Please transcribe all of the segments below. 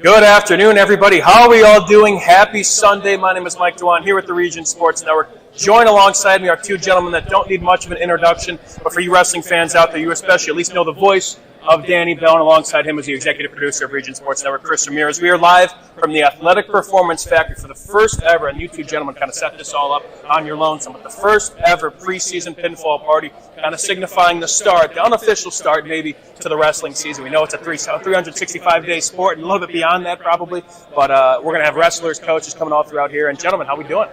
Good afternoon, everybody. How are we all doing? Happy Sunday. My name is Mike Dewan here with the Region Sports Network. Join alongside me are two gentlemen that don't need much of an introduction, but for you wrestling fans out there, you especially at least know the voice of Danny Bell, and alongside him is the executive producer of Region Sports Network, Chris Ramirez. We are live from the Athletic Performance Factory for the first ever, and you two gentlemen kind of set this all up on your lonesome, but the first ever preseason pinfall party, kind of signifying the start, the unofficial start maybe, to the wrestling season. We know it's a 365-day sport, and a little bit beyond that probably, but we're going to have wrestlers, coaches coming all throughout here. And gentlemen, how we doing?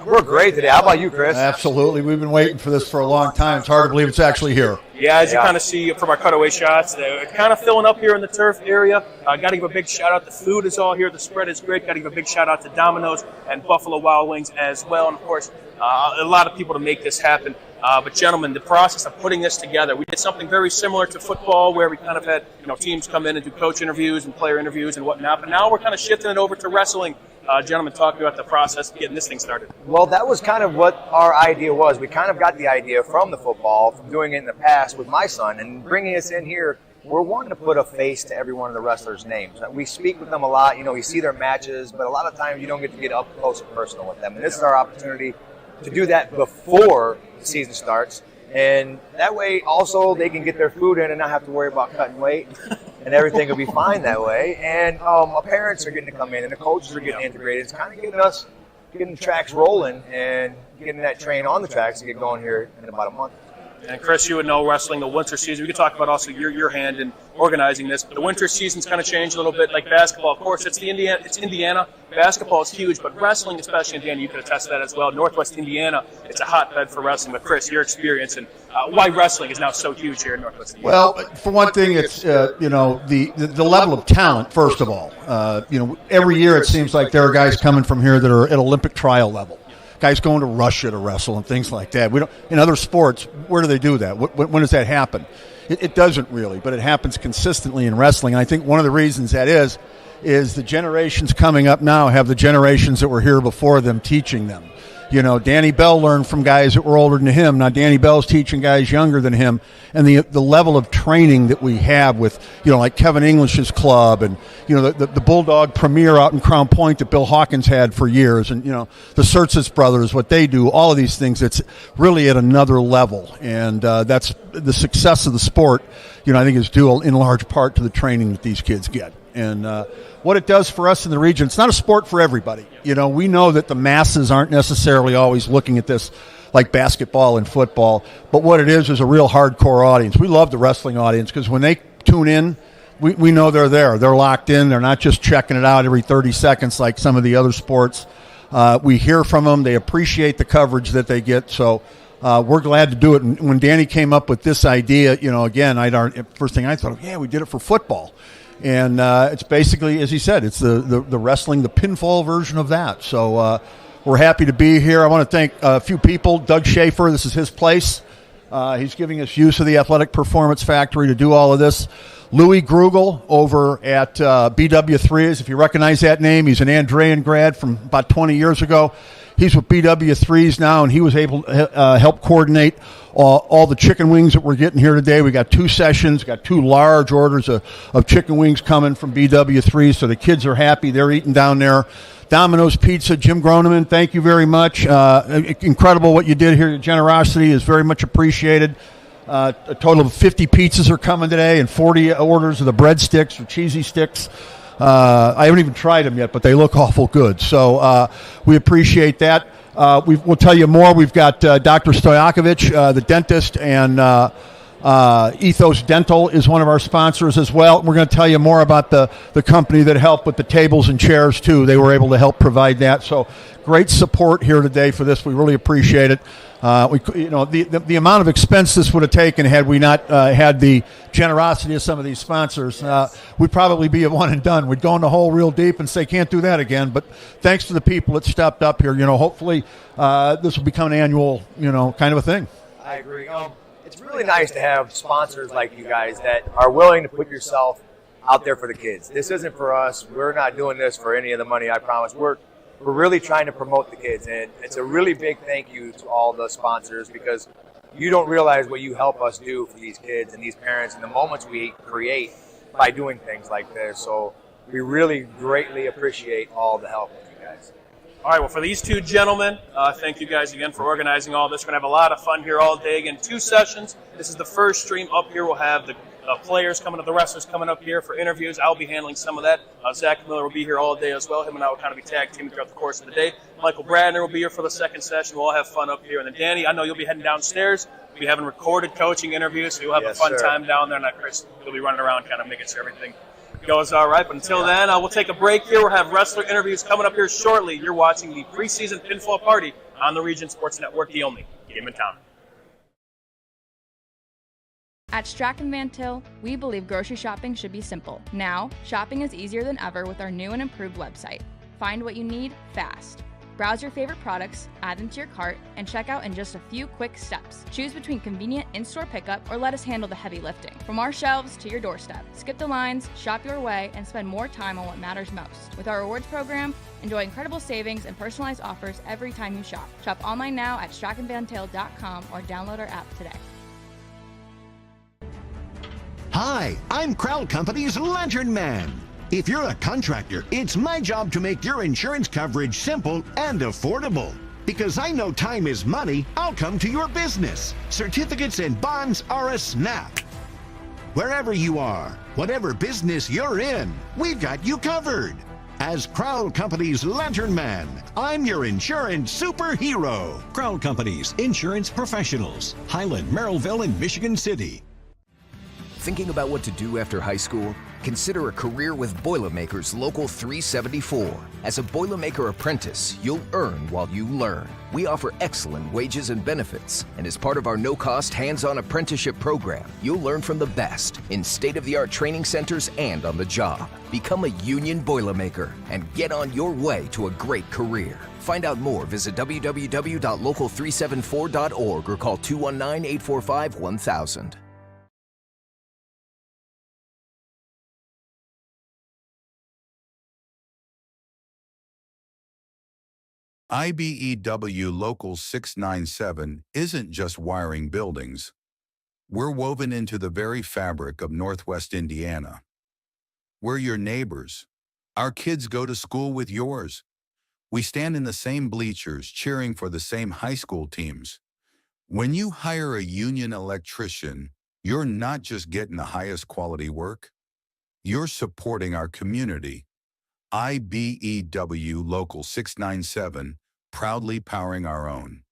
We're great today. How about you, Chris? Absolutely. We've been waiting for this for a long time. It's hard to believe it's actually here. Yeah, as you kind of see from our cutaway shots, they're kind of filling up here in the turf area. Got to give a big shout-out. The food is all here. The spread is great. Got to give a big shout-out to Domino's and Buffalo Wild Wings as well. And, of course, a lot of people to make this happen. But, gentlemen, the process of putting this together, we did something very similar to football where we kind of had teams come in and do coach interviews and player interviews and whatnot. But now we're kind of shifting it over to wrestling. Gentlemen, talk about the process of getting this thing started. Well, that was kind of what our idea was. We kind of got the idea from the football, from doing it in the past with my son, and bringing us in here. We're wanting to put a face to every one of the wrestlers' names. We speak with them a lot. We see their matches, but a lot of times you don't get to get up close and personal with them. And this is our opportunity to do that before the season starts. And that way, also, they can get their food in and not have to worry about cutting weight. And everything will be fine that way. And our parents are getting to come in, and the coaches are getting integrated. It's kind of getting the tracks rolling and getting that train on the tracks to get going here in about a month. And Chris, you would know wrestling, the winter season. We could talk about also your hand in organizing this. But the winter season's kind of changed a little bit, like basketball. Of course, it's Indiana. Basketball is huge, but wrestling, especially Indiana, you could attest to that as well. Northwest Indiana, it's a hotbed for wrestling. But Chris, your experience and why wrestling is now so huge here in Northwest Indiana. Well, for one thing, it's the level of talent. First of all, every year it seems like there are guys coming from here that are at Olympic trial level. Guys going to Russia to wrestle and things like that. We don't, in other sports, where do they do that? When does that happen? It doesn't really, but it happens consistently in wrestling. And I think one of the reasons that is the generations coming up now have the generations that were here before them teaching them. Danny Bell learned from guys that were older than him. Now Danny Bell's teaching guys younger than him. And the level of training that we have with, like Kevin English's club and, the Bulldog Premier out in Crown Point that Bill Hawkins had for years. And, the Surtsas brothers, what they do, all of these things, it's really at another level. And that's the success of the sport, I think is due in large part to the training that these kids get. And what it does for us in the region, it's not a sport for everybody. We know that the masses aren't necessarily always looking at this like basketball and football, but what it is a real hardcore audience. We love the wrestling audience because when they tune in, we know they're there. They're locked in. They're not just checking it out every 30 seconds like some of the other sports. We hear from them. They appreciate the coverage that they get. So we're glad to do it. And when Danny came up with this idea, again, first thing I thought, we did it for football. And it's basically, as he said, it's the wrestling, the pinfall version of that. So we're happy to be here. I want to thank a few people. Doug Schaefer, this is his place. He's giving us use of the Athletic Performance Factory to do all of this. Louis Grugel over at BW3s. If you recognize that name, he's an Andrean grad from about 20 years ago. He's with BW3s now, and he was able to help coordinate all the chicken wings that we're getting here today. We got 2 sessions, got 2 large orders of chicken wings coming from BW3, so the kids are happy. They're eating down there. Domino's Pizza, Jim Groneman, thank you very much. Incredible what you did here. Your generosity is very much appreciated. A total of 50 pizzas are coming today and 40 orders of the breadsticks or cheesy sticks. I haven't even tried them yet, but they look awful good. So we appreciate that. We'll tell you more. We've got Dr. Stojakovic, the dentist, and Ethos Dental is one of our sponsors as well. We're going to tell you more about the company that helped with the tables and chairs, too. They were able to help provide that. So great support here today for this. We really appreciate it. The amount of expense this would have taken had we not had the generosity of some of these sponsors, we'd probably be a one and done. We'd go in the hole real deep and say, can't do that again. But thanks to the people that stepped up here, hopefully this will become an annual, kind of a thing. I agree. It's really nice to have sponsors like you guys that are willing to put yourself out there for the kids. This isn't for us. We're not doing this for any of the money, I promise. We're really trying to promote the kids, and it's a really big thank you to all the sponsors because you don't realize what you help us do for these kids and these parents and the moments we create by doing things like this. So we really greatly appreciate all the help with you guys. All right, well, for these two gentlemen, thank you guys again for organizing all this. We're going to have a lot of fun here all day. Again, 2 sessions. This is the first stream. Up here we'll have the players coming up, the wrestlers coming up here for interviews. I'll be handling some of that. Zach Miller will be here all day as well. Him and I will kind of be tag teaming throughout the course of the day. Michael Bradner will be here for the second session. We'll all have fun up here. And then Danny, I know you'll be heading downstairs. We'll be having recorded coaching interviews, so you'll have a fun time down there. And Chris, you'll be running around kind of making sure everything goes all right. But until then, we'll take a break here. We'll have wrestler interviews coming up here shortly. You're watching the Preseason Pinfall Party on the Region Sports Network, the only game in town. At Strachan Van Til, we believe grocery shopping should be simple. Now, shopping is easier than ever with our new and improved website. Find what you need fast. Browse your favorite products, add them to your cart, and check out in just a few quick steps. Choose between convenient in-store pickup or let us handle the heavy lifting. From our shelves to your doorstep. Skip the lines, shop your way, and spend more time on what matters most. With our rewards program, enjoy incredible savings and personalized offers every time you shop. Shop online now at strachanvantil.com or download our app today. Hi, I'm Crowell Company's Lantern Man. If you're a contractor, it's my job to make your insurance coverage simple and affordable. Because I know time is money, I'll come to your business. Certificates and bonds are a snap. Wherever you are, whatever business you're in, we've got you covered. As Crowell Company's Lantern Man, I'm your insurance superhero. Crowell Company's Insurance Professionals, Highland, Merrillville, and Michigan City. Thinking about what to do after high school? Consider a career with Boilermakers Local 374. As a Boilermaker apprentice, you'll earn while you learn. We offer excellent wages and benefits, and as part of our no-cost hands-on apprenticeship program, you'll learn from the best in state-of-the-art training centers and on the job. Become a union Boilermaker and get on your way to a great career. Find out more, visit www.local374.org or call 219-845-1000. IBEW Local 697 isn't just wiring buildings. We're woven into the very fabric of Northwest Indiana. We're your neighbors. Our kids go to school with yours. We stand in the same bleachers cheering for the same high school teams. When you hire a union electrician, you're not just getting the highest quality work. You're supporting our community. IBEW Local 697, proudly powering our own.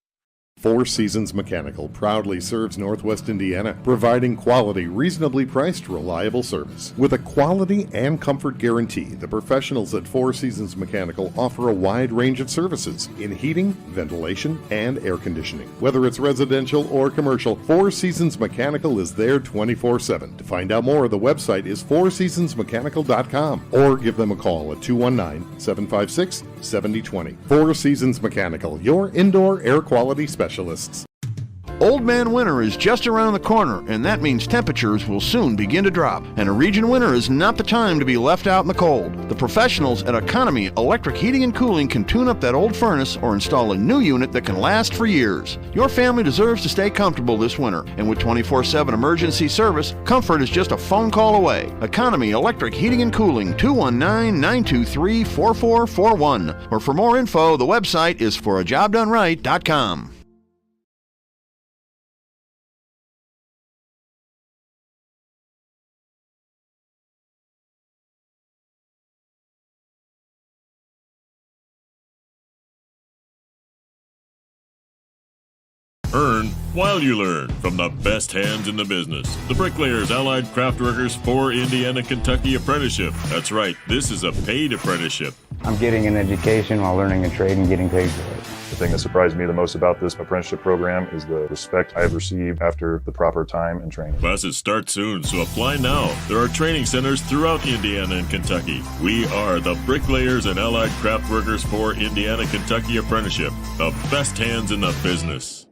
Four Seasons Mechanical proudly serves Northwest Indiana, providing quality, reasonably priced, reliable service. With a quality and comfort guarantee, the professionals at Four Seasons Mechanical offer a wide range of services in heating, ventilation, and air conditioning. Whether it's residential or commercial, Four Seasons Mechanical is there 24/7. To find out more, the website is fourseasonsmechanical.com or give them a call at 219-756-7020. Four Seasons Mechanical, your indoor air quality specialist. Old Man Winter is just around the corner, and that means temperatures will soon begin to drop. And a region winter is not the time to be left out in the cold. The professionals at Economy Electric Heating and Cooling can tune up that old furnace or install a new unit that can last for years. Your family deserves to stay comfortable this winter, and with 24/7 emergency service, comfort is just a phone call away. Economy Electric Heating and Cooling, 219-923-4441. Or for more info, the website is forajobdoneright.com. Earn while you learn from the best hands in the business. The Bricklayers Allied Craftworkers for Indiana, Kentucky Apprenticeship. That's right, this is a paid apprenticeship. I'm getting an education while learning a trade and getting paid for it. The thing that surprised me the most about this apprenticeship program is the respect I have received after the proper time and training. Classes start soon, so apply now. There are training centers throughout Indiana and Kentucky. We are the Bricklayers and Allied Craftworkers for Indiana, Kentucky Apprenticeship. The best hands in the business.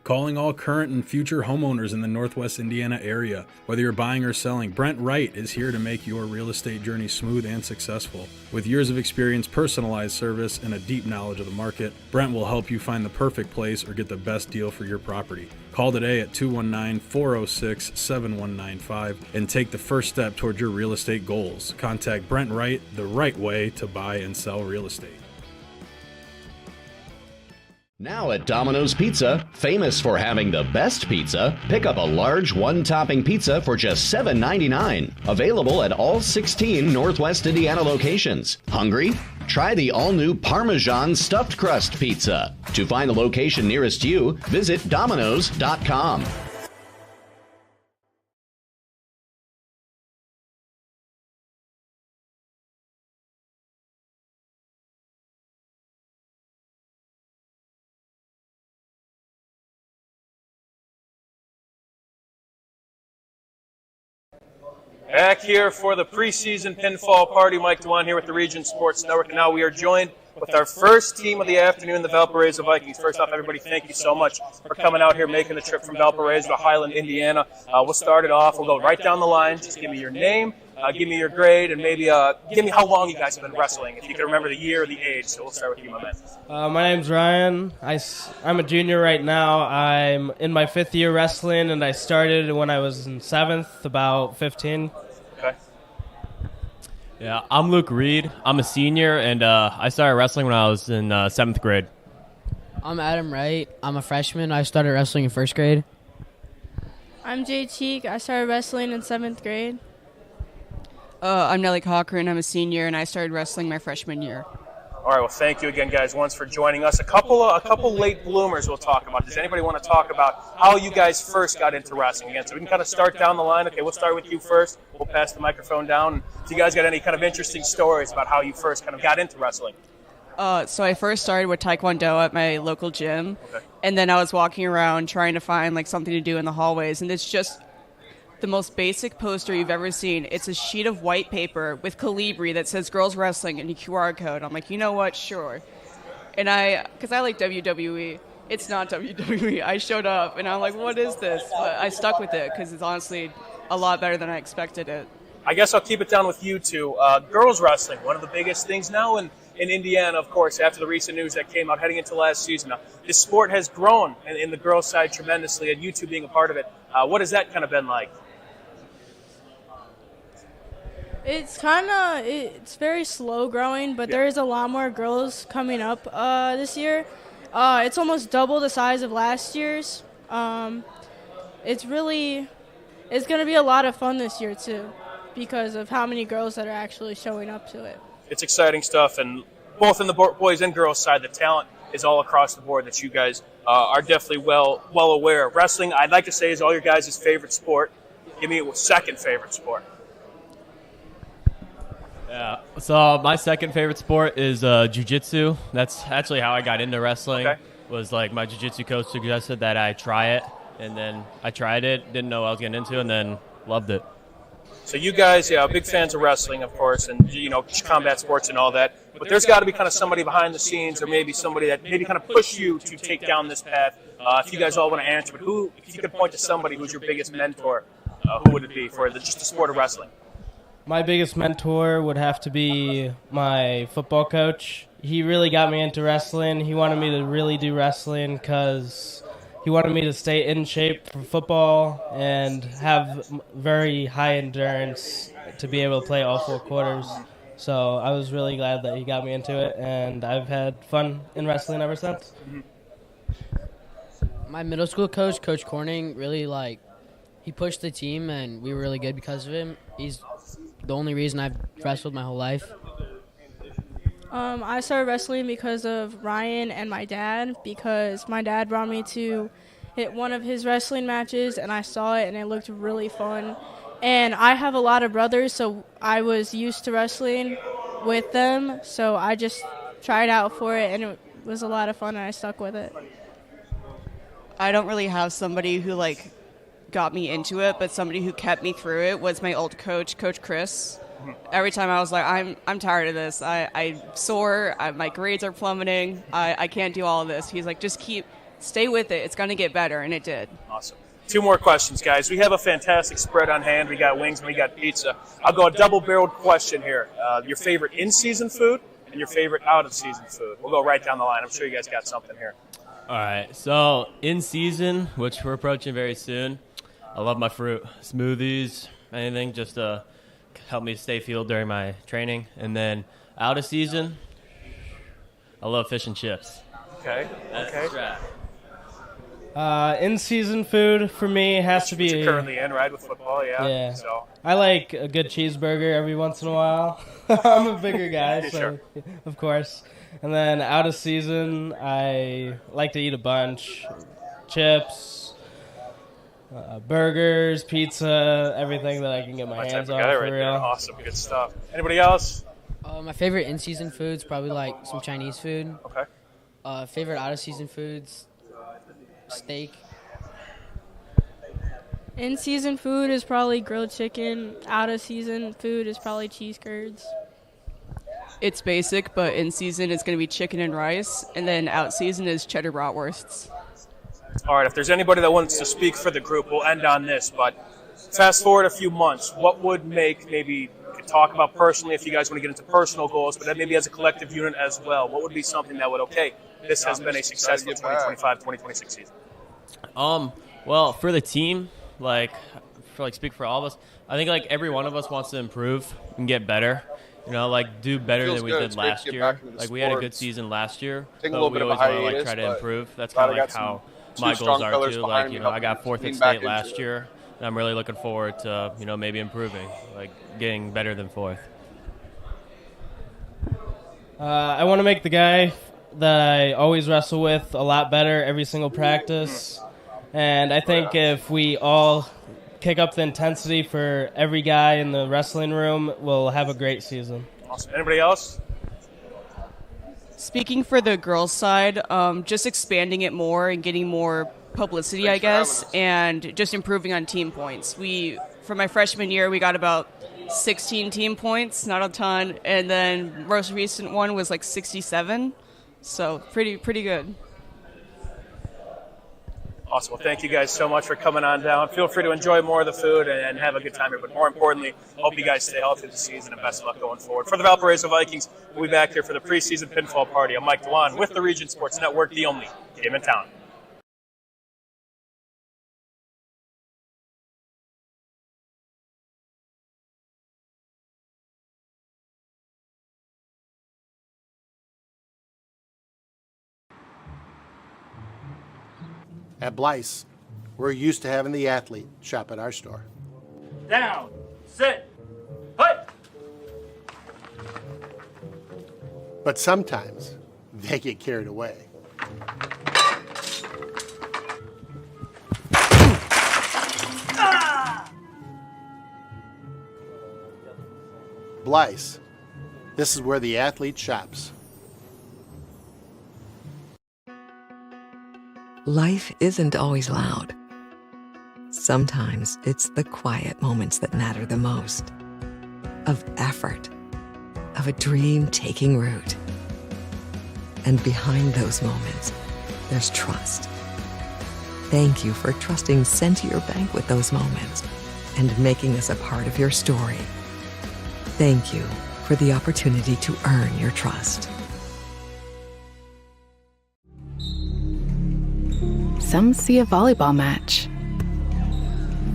Calling all current and future homeowners in the Northwest Indiana area. Whether you're buying or selling, Brent Wright is here to make your real estate journey smooth and successful. With years of experience, personalized service, and a deep knowledge of the market, Brent will help you find the perfect place or get the best deal for your property. Call today at 219-406-7195 and take the first step toward your real estate goals. Contact Brent Wright, the right way to buy and sell real estate. Now at Domino's Pizza, famous for having the best pizza, pick up a large one-topping pizza for just $7.99. Available at all 16 Northwest Indiana locations. Hungry? Try the all-new Parmesan Stuffed Crust Pizza. To find the location nearest you, visit Domino's.com. Back here for the preseason pinfall party. Mike DeWan here with the Region Sports Network. And now we are joined with our first team of the afternoon, the Valparaiso Vikings. First off, everybody, thank you so much for coming out here, making the trip from Valparaiso to Highland, Indiana. We'll start it off. We'll go right down the line. Just give me your name, give me your grade, and maybe give me how long you guys have been wrestling, if you can remember the year or the age. So we'll start with you, my man. My name's Ryan. I'm a junior right now. I'm in my 5th year wrestling, and I started when I was in 7th, about 15. Okay. Yeah, I'm Luke Reed. I'm a senior, and I started wrestling when I was in 7th grade. I'm Adam Wright. I'm a freshman. I started wrestling in 1st grade. I'm Jay Teague. I started wrestling in 7th grade. I'm Nellie Cochran. I'm a senior, and I started wrestling my freshman year. All right, well, thank you again, guys, once for joining us. A couple late bloomers we'll talk about. Does anybody want to talk about how you guys first got into wrestling again? So we can kind of start down the line. Okay, we'll start with you first. We'll pass the microphone down. So you guys got any kind of interesting stories about how you first kind of got into wrestling? So I first started with Taekwondo at my local gym, okay. And then I was walking around trying to find like something to do in the hallways, and it's just the most basic poster you've ever seen. It's a sheet of white paper with Calibri that says girls wrestling and a QR code. I'm like, you know what? Sure. And because I like WWE, it's not WWE. I showed up and I'm like, what is this? But I stuck with it because it's honestly a lot better than I expected it. I guess I'll keep it down with you two. Girls wrestling, one of the biggest things now in Indiana, of course, after the recent news that came out heading into last season. Now, this sport has grown in the girls' side tremendously, and you two being a part of it. What has that kind of been like? It's very slow growing, but there is a lot more girls coming up this year. It's almost double the size of last year's. It's going to be a lot of fun this year too, because of how many girls that are actually showing up to it. It's exciting stuff, and both in the boys and girls side, the talent is all across the board that you guys are definitely well aware of. Wrestling, I'd like to say, is all your guys' favorite sport. Give me a second favorite sport. Yeah, so my second favorite sport is jiu-jitsu. That's actually how I got into wrestling. Okay. Was like my jiu-jitsu coach suggested that I try it, and then I tried it, didn't know what I was getting into, and then loved it. So you guys, big fans of wrestling, of course, and combat sports and all that. But there's got to be kind of somebody behind the scenes, or maybe somebody that maybe kind of pushed you to take down this path. If you guys all want to answer, but if you could point to somebody who's your biggest mentor, who would it be for just the sport of wrestling? My biggest mentor would have to be my football coach. He really got me into wrestling. He wanted me to really do wrestling because he wanted me to stay in shape for football and have very high endurance to be able to play all 4 quarters. So I was really glad that he got me into it, and I've had fun in wrestling ever since. My middle school coach, Coach Corning, really he pushed the team, and we were really good because of him. He's the only reason I've wrestled my whole life. I started wrestling because of Ryan and my dad, because my dad brought me to hit one of his wrestling matches, and I saw it, and it looked really fun. And I have a lot of brothers, so I was used to wrestling with them, so I just tried out for it, and it was a lot of fun, and I stuck with it. I don't really have somebody who got me into it, but somebody who kept me through it was my old coach, Coach Chris. Every time I was like, I'm tired of this. I'm sore. My grades are plummeting. I can't do all of this. He's like, just keep stay with it. It's going to get better, and it did. Awesome. 2 more questions, guys. We have a fantastic spread on hand. We got wings and we got pizza. I'll go a double-barreled question here. Your favorite in-season food and your favorite out-of-season food. We'll go right down the line. I'm sure you guys got something here. All right. So in season, which we're approaching very soon, I love my fruit. Smoothies, anything just to help me stay fueled during my training. And then out of season, I love fish and chips. Okay. That's the strat. In-season food for me has to be. Which you're currently in, right, with football, yeah. Yeah. So. I like a good cheeseburger every once in a while. I'm a bigger guy, so Sure. of course. And then out of season, I like to eat a bunch. Chips, burgers, pizza, everything that I can get my hands on, for real. Awesome, good stuff. Anybody else? My favorite in-season foods probably like some Chinese food. Okay. Favorite out-of-season foods, steak. In-season food is probably grilled chicken. Out-of-season food is probably cheese curds. It's basic, but in season it's going to be chicken and rice, and then out season is cheddar bratwursts. All right, if there's anybody that wants to speak for the group, we'll end on this. But fast forward a few months, what would make, maybe you could talk about personally if you guys want to get into personal goals, but then maybe as a collective unit as well, what would be something that would, okay, this has been a successful 2025-2026 season? Well, for the team, speak for all of us, I think every one of us wants to improve and get better. Do better than we did last year. We had a good season last year, but we always want to try to improve. That's kind of how my goals are too. I got 4th at state last year, and I'm really looking forward to maybe improving, getting better than 4th. I want to make the guy that I always wrestle with a lot better every single practice. And I think if we all kick up the intensity for every guy in the wrestling room, we'll have a great season. Awesome. Anybody else? Speaking for the girls' side, just expanding it more and getting more publicity, I guess, and just improving on team points. For my freshman year, we got about 16 team points, not a ton, and then most recent one was 67, so pretty good. Awesome. Well, thank you guys so much for coming on down. Feel free to enjoy more of the food and have a good time here. But more importantly, hope you guys stay healthy this season and best of luck going forward. For the Valparaiso Vikings, we'll be back here for the preseason pinfall party. I'm Mike Dewan with the Region Sports Network, the only game in town. At Blyce, we're used to having the athlete shop at our store. Down, sit, put. But sometimes they get carried away. Blyce, this is where the athlete shops. Life isn't always loud. Sometimes it's the quiet moments that matter the most. Of effort, of a dream taking root. And behind those moments, there's trust. Thank you for trusting Centier Bank with those moments and making us a part of your story. Thank you for the opportunity to earn your trust. Some see a volleyball match.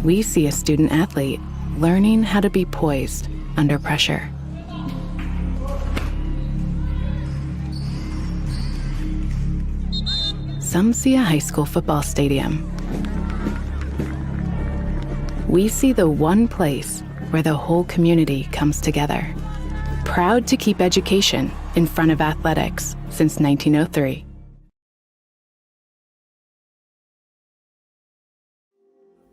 We see a student athlete learning how to be poised under pressure. Some see a high school football stadium. We see the one place where the whole community comes together. Proud to keep education in front of athletics since 1903.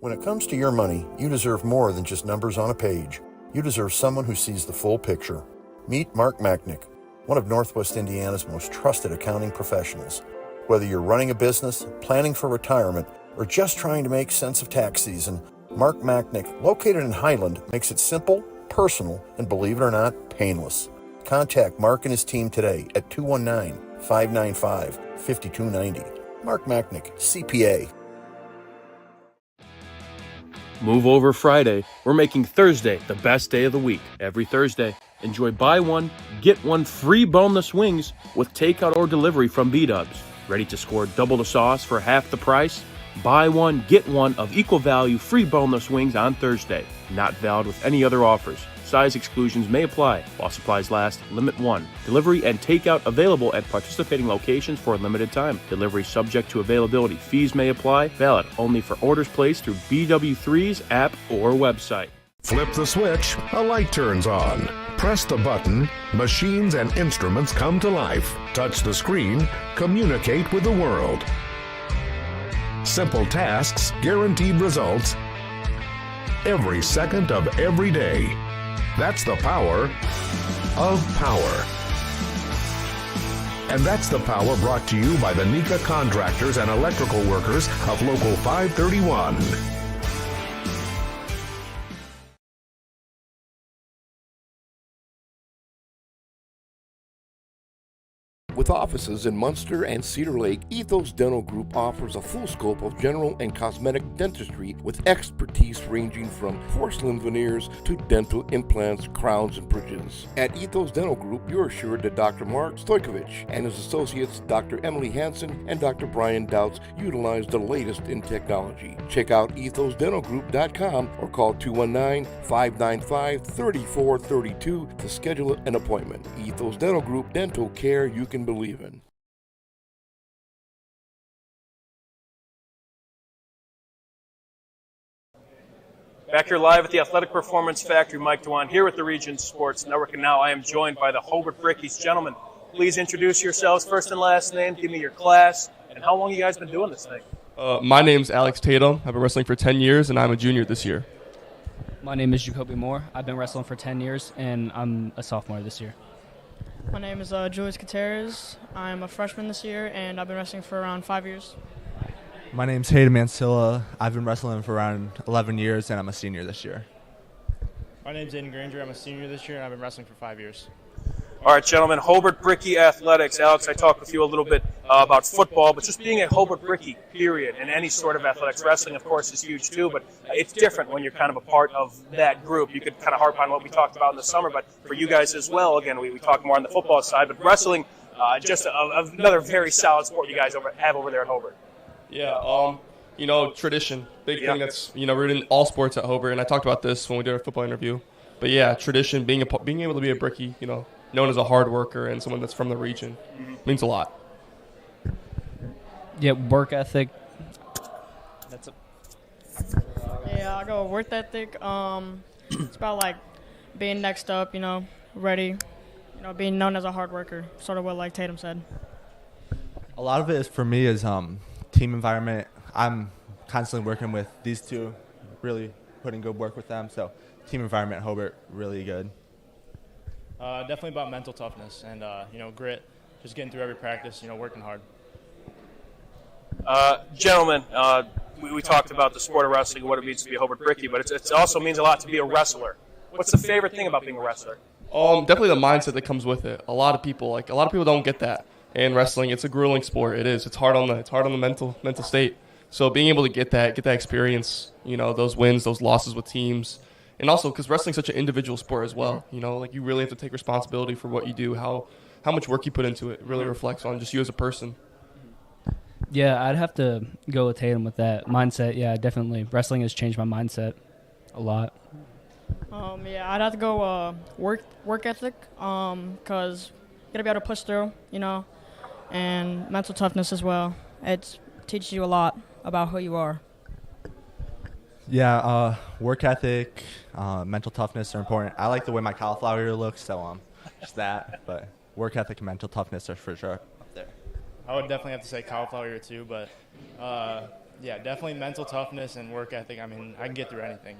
When it comes to your money, you deserve more than just numbers on a page. You deserve someone who sees the full picture. Meet Mark Machnick, one of Northwest Indiana's most trusted accounting professionals. Whether you're running a business, planning for retirement, or just trying to make sense of tax season, Mark Machnick, located in Highland, makes it simple, personal, and believe it or not, painless. Contact Mark and his team today at 219-595-5290. Mark Machnick, CPA. Move over Friday. We're making Thursday the best day of the week. Every Thursday, enjoy buy one, get one free boneless wings with takeout or delivery from B-Dubs. Ready to score double the sauce for half the price? Buy one, get one of equal value free boneless wings on Thursday. Not valid with any other offers. Size exclusions may apply while supplies last. Limit 1. Delivery and takeout available at participating locations for a limited time. Delivery subject to availability. Fees may apply. Valid only for orders placed through BW3's app or website. Flip the switch, a light turns on. Press the button, machines and instruments come to life. Touch the screen, communicate with the world. Simple tasks, guaranteed results, every second of every day. That's the power of power. And that's the power brought to you by the NECA contractors and electrical workers of Local 531. With offices in Munster and Cedar Lake, Ethos Dental Group offers a full scope of general and cosmetic dentistry with expertise ranging from porcelain veneers to dental implants, crowns, and bridges. At Ethos Dental Group, you're assured that Dr. Mark Stojkovic and his associates, Dr. Emily Hansen and Dr. Brian Douts, utilize the latest in technology. Check out ethosdentalgroup.com or call 219-595-3432 to schedule an appointment. Ethos Dental Group, dental care you can believe in. Back here live at the Athletic Performance Factory, Mike Dewan here with the Region Sports Network, and now I am joined by the Hobart Brickies. Gentlemen, please introduce yourselves, first and last name, give me your class, and how long you guys been doing this thing? My name's Alex Tatum. I've been wrestling for 10 years, and I'm a junior this year. My name is Jacoby Moore. I've been wrestling for 10 years, and I'm a sophomore this year. My name is Julius Gutierrez. I'm a freshman this year, and I've been wrestling for around 5 years. My name's Hayden Mansilla. I've been wrestling for around 11 years, and I'm a senior this year. My name's Aiden Granger. I'm a senior this year, and I've been wrestling for 5 years. All right, gentlemen, Hobart Bricky Athletics. Alex, I talked with you a little bit about football, but just being at Hobart Bricky, period, and any sort of athletics. Wrestling, of course, is huge too, but it's different when you're kind of a part of that group. You could kind of harp on what we talked about in the summer, but for you guys as well, again, we talk more on the football side, but wrestling, just another very solid sport you guys have over there at Hobart. Yeah, tradition, big thing that's, rooted in all sports at Hobart, and I talked about this when we did our football interview. But yeah, tradition, being able to be a Bricky, known as a hard worker and someone that's from the region, means a lot. Yeah, work ethic. That's Yeah, I go work ethic. It's about like being next up, ready, being known as a hard worker, sort of what like Tatum said. A lot of it is for me is team environment. I'm constantly working with these two, really putting good work with them. So team environment at Hobart, really good. Definitely about mental toughness and, grit, just getting through every practice, working hard. Gentlemen, we talked about the sport of wrestling and what it means to be a Hobart Bricky, but it also means a lot to be a wrestler. What's the favorite thing about being a wrestler? Definitely the mindset that comes with it. A lot of people don't get that. And wrestling, it's a grueling sport. It is. It's hard on the mental state. So being able to get that experience, those wins, those losses with teams. And also, because wrestling's such an individual sport as well, you really have to take responsibility for what you do, how much work you put into it. It really reflects on just you as a person. Yeah, I'd have to go with Tatum with that mindset. Yeah, definitely. Wrestling has changed my mindset a lot. Yeah, I'd have to go work ethic, because you got to be able to push through, and mental toughness as well. It teaches you a lot about who you are. Yeah, work ethic, mental toughness are important. I like the way my cauliflower ear looks, so just that. But work ethic and mental toughness are for sure up there. I would definitely have to say cauliflower ear too, but yeah, definitely mental toughness and work ethic. I mean, I can get through anything,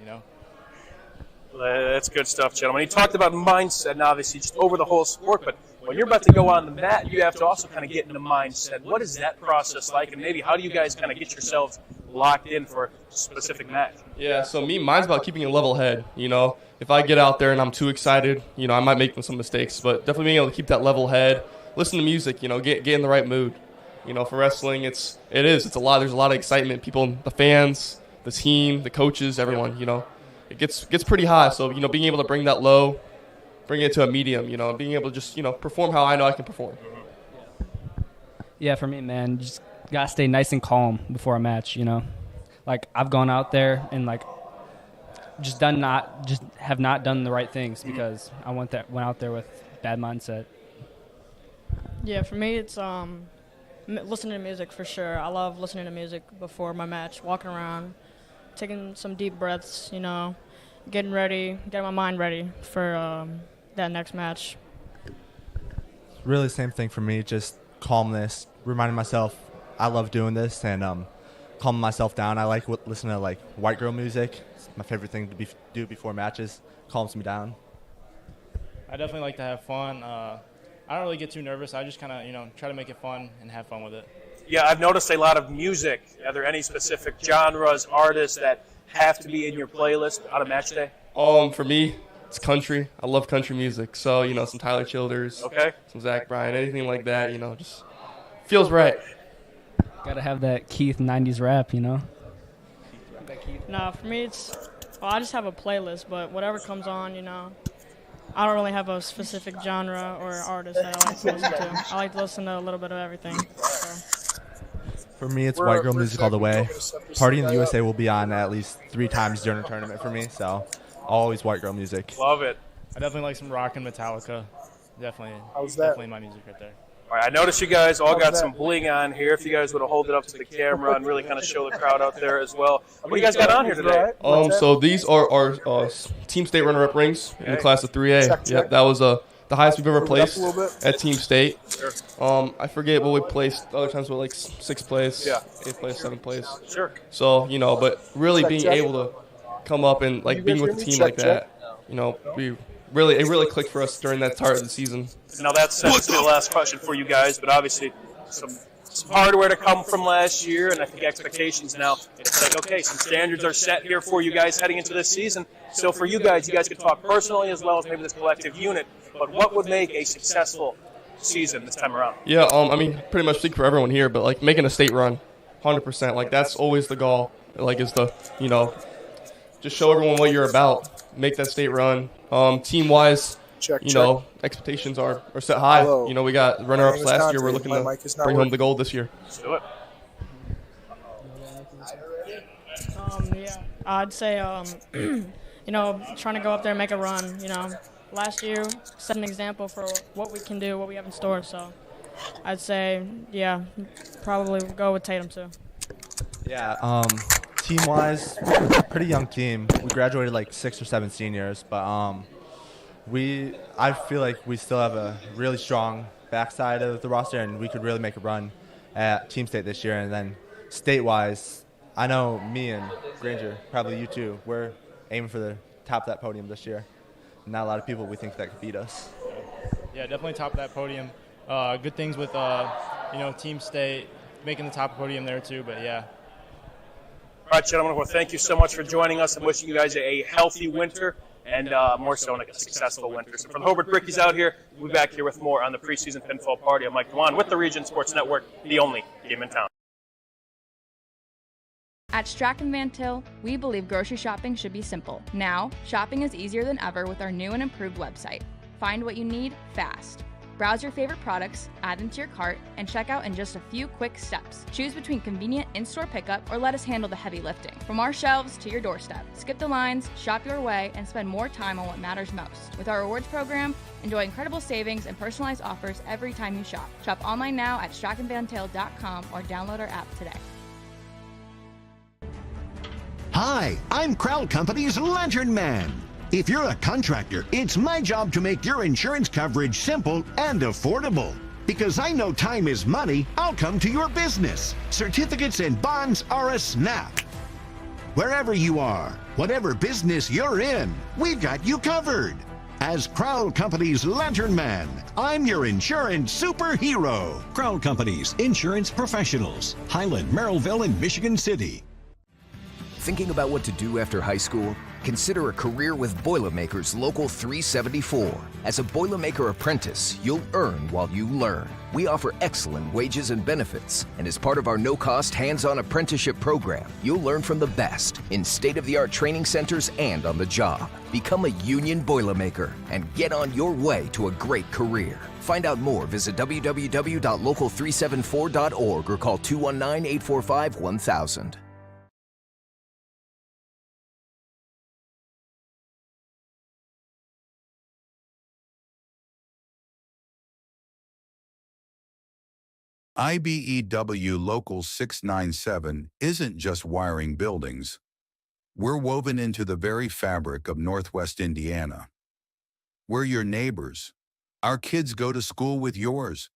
That's good stuff, gentlemen. You talked about mindset, and obviously just over the whole sport, but when you're about to go on the mat, you have to also kind of get into mindset. What is that process like, and maybe how do you guys kind of get yourselves locked in for a specific match? Yeah, so mine's about keeping a level head. If I get out there and I'm too excited, I might make some mistakes, but definitely being able to keep that level head, listen to music, get in the right mood. For wrestling, it's a lot. There's a lot of excitement. People, the fans, the team, the coaches, everyone. It gets pretty high. So being able to bring that low, bring it to a medium. Being able to just perform how I know I can perform. Yeah, for me, man, just gotta stay nice and calm before a match. Like I've gone out there and like have not done the right things because I went out there with bad mindset. Yeah, for me, it's listening to music for sure. I love listening to music before my match, walking around, taking some deep breaths, getting my mind ready for that next match. Really, same thing for me. Just calmness, reminding myself I love doing this, and calming myself down. I like listening to like white girl music. It's my favorite thing to do before matches. Calms me down. I definitely like to have fun. I don't really get too nervous. I just kind of, try to make it fun and have fun with it. Yeah, I've noticed a lot of music. Are there any specific genres, artists that have to be in your playlist on a match day? For me, it's country. I love country music. So, some Tyler Childers, some Zach Bryan, anything like that, just feels right. Gotta have that Keith 90s rap, No, for me, I just have a playlist, but whatever comes on, I don't really have a specific genre or artist that I like to listen to. I like to listen to a little bit of everything. So. For me, it's white girl music all the way. Party in the USA will be on at least 3 times during the tournament for me, so always white girl music. Love it. I definitely like some rock and Metallica. Definitely my music right there. All right, I noticed you guys all got some bling on here. If you guys would have hold it up to the camera and really kind of show the crowd out there as well. What do you guys got on here today? So these are our Team State runner-up rings in the class of 3A. Yep, that was the highest we've ever placed at Team State. I forget what we placed. Other times we're like 6th place, 8th place, 7th place. Sure. So but really being able to come up and like being with a team like that, it really clicked for us during that start of the season. Now that's the last question for you guys, but obviously some hardware to come from last year, and I think expectations now. It's like, okay, some standards are set here for you guys heading into this season. So for you guys could talk personally as well as maybe this collective unit, but what would make a successful season this time around? Yeah, pretty much speak for everyone here, but like making a state run, 100%. Like that's always the goal. Like is the, just show everyone what you're about. Make that state run. Team-wise, expectations are set high. Hello. We got runner-ups last year. We're looking to bring home the gold this year. Let's do it. Yeah, I'd say, trying to go up there and make a run. Last year set an example for what we can do, what we have in store. So I'd say, probably go with Tatum too. Yeah, team-wise, pretty young team. We graduated like 6 or 7 seniors, but I feel like we still have a really strong backside of the roster, and we could really make a run at Team State this year. And then state-wise, I know me and Granger, probably you too, we're aiming for the top of that podium this year. Not a lot of people we think that could beat us. Yeah, definitely top of that podium. Good things with Team State making the top podium there too, but yeah. All right, gentlemen, well, thank you so much for joining us. I'm wishing you guys a healthy winter and more so like a successful winter. So from the Hobart Brickies out here, we'll be back here with more on the Preseason Pinfall Party. I'm Mike Dewan with the Region Sports Network, the only game in town. At Strachan Van Til, we believe grocery shopping should be simple. Now, shopping is easier than ever with our new and improved website. Find what you need fast. Browse your favorite products, add them to your cart, and check out in just a few quick steps. Choose between convenient in-store pickup or let us handle the heavy lifting. From our shelves to your doorstep. Skip the lines, shop your way, and spend more time on what matters most. With our rewards program, enjoy incredible savings and personalized offers every time you shop. Shop online now at strachanvantil.com or download our app today. Hi, I'm Crowd Company's Lantern Man. If you're a contractor, it's my job to make your insurance coverage simple and affordable. Because I know time is money, I'll come to your business. Certificates and bonds are a snap. Wherever you are, whatever business you're in, we've got you covered. As Crowd Company's Lantern Man, I'm your insurance superhero. Crowd Company's Insurance Professionals, Highland, Merrillville, and Michigan City. Thinking about what to do after high school? Consider a career with Boilermakers Local 374. As a Boilermaker apprentice, you'll earn while you learn. We offer excellent wages and benefits, and as part of our no-cost hands-on apprenticeship program, you'll learn from the best in state-of-the-art training centers and on the job. Become a union Boilermaker and get on your way to a great career. Find out more, visit www.local374.org or call 219-845-1000. IBEW Local 697 isn't just wiring buildings. We're woven into the very fabric of Northwest Indiana. We're your neighbors. Our kids go to school with yours.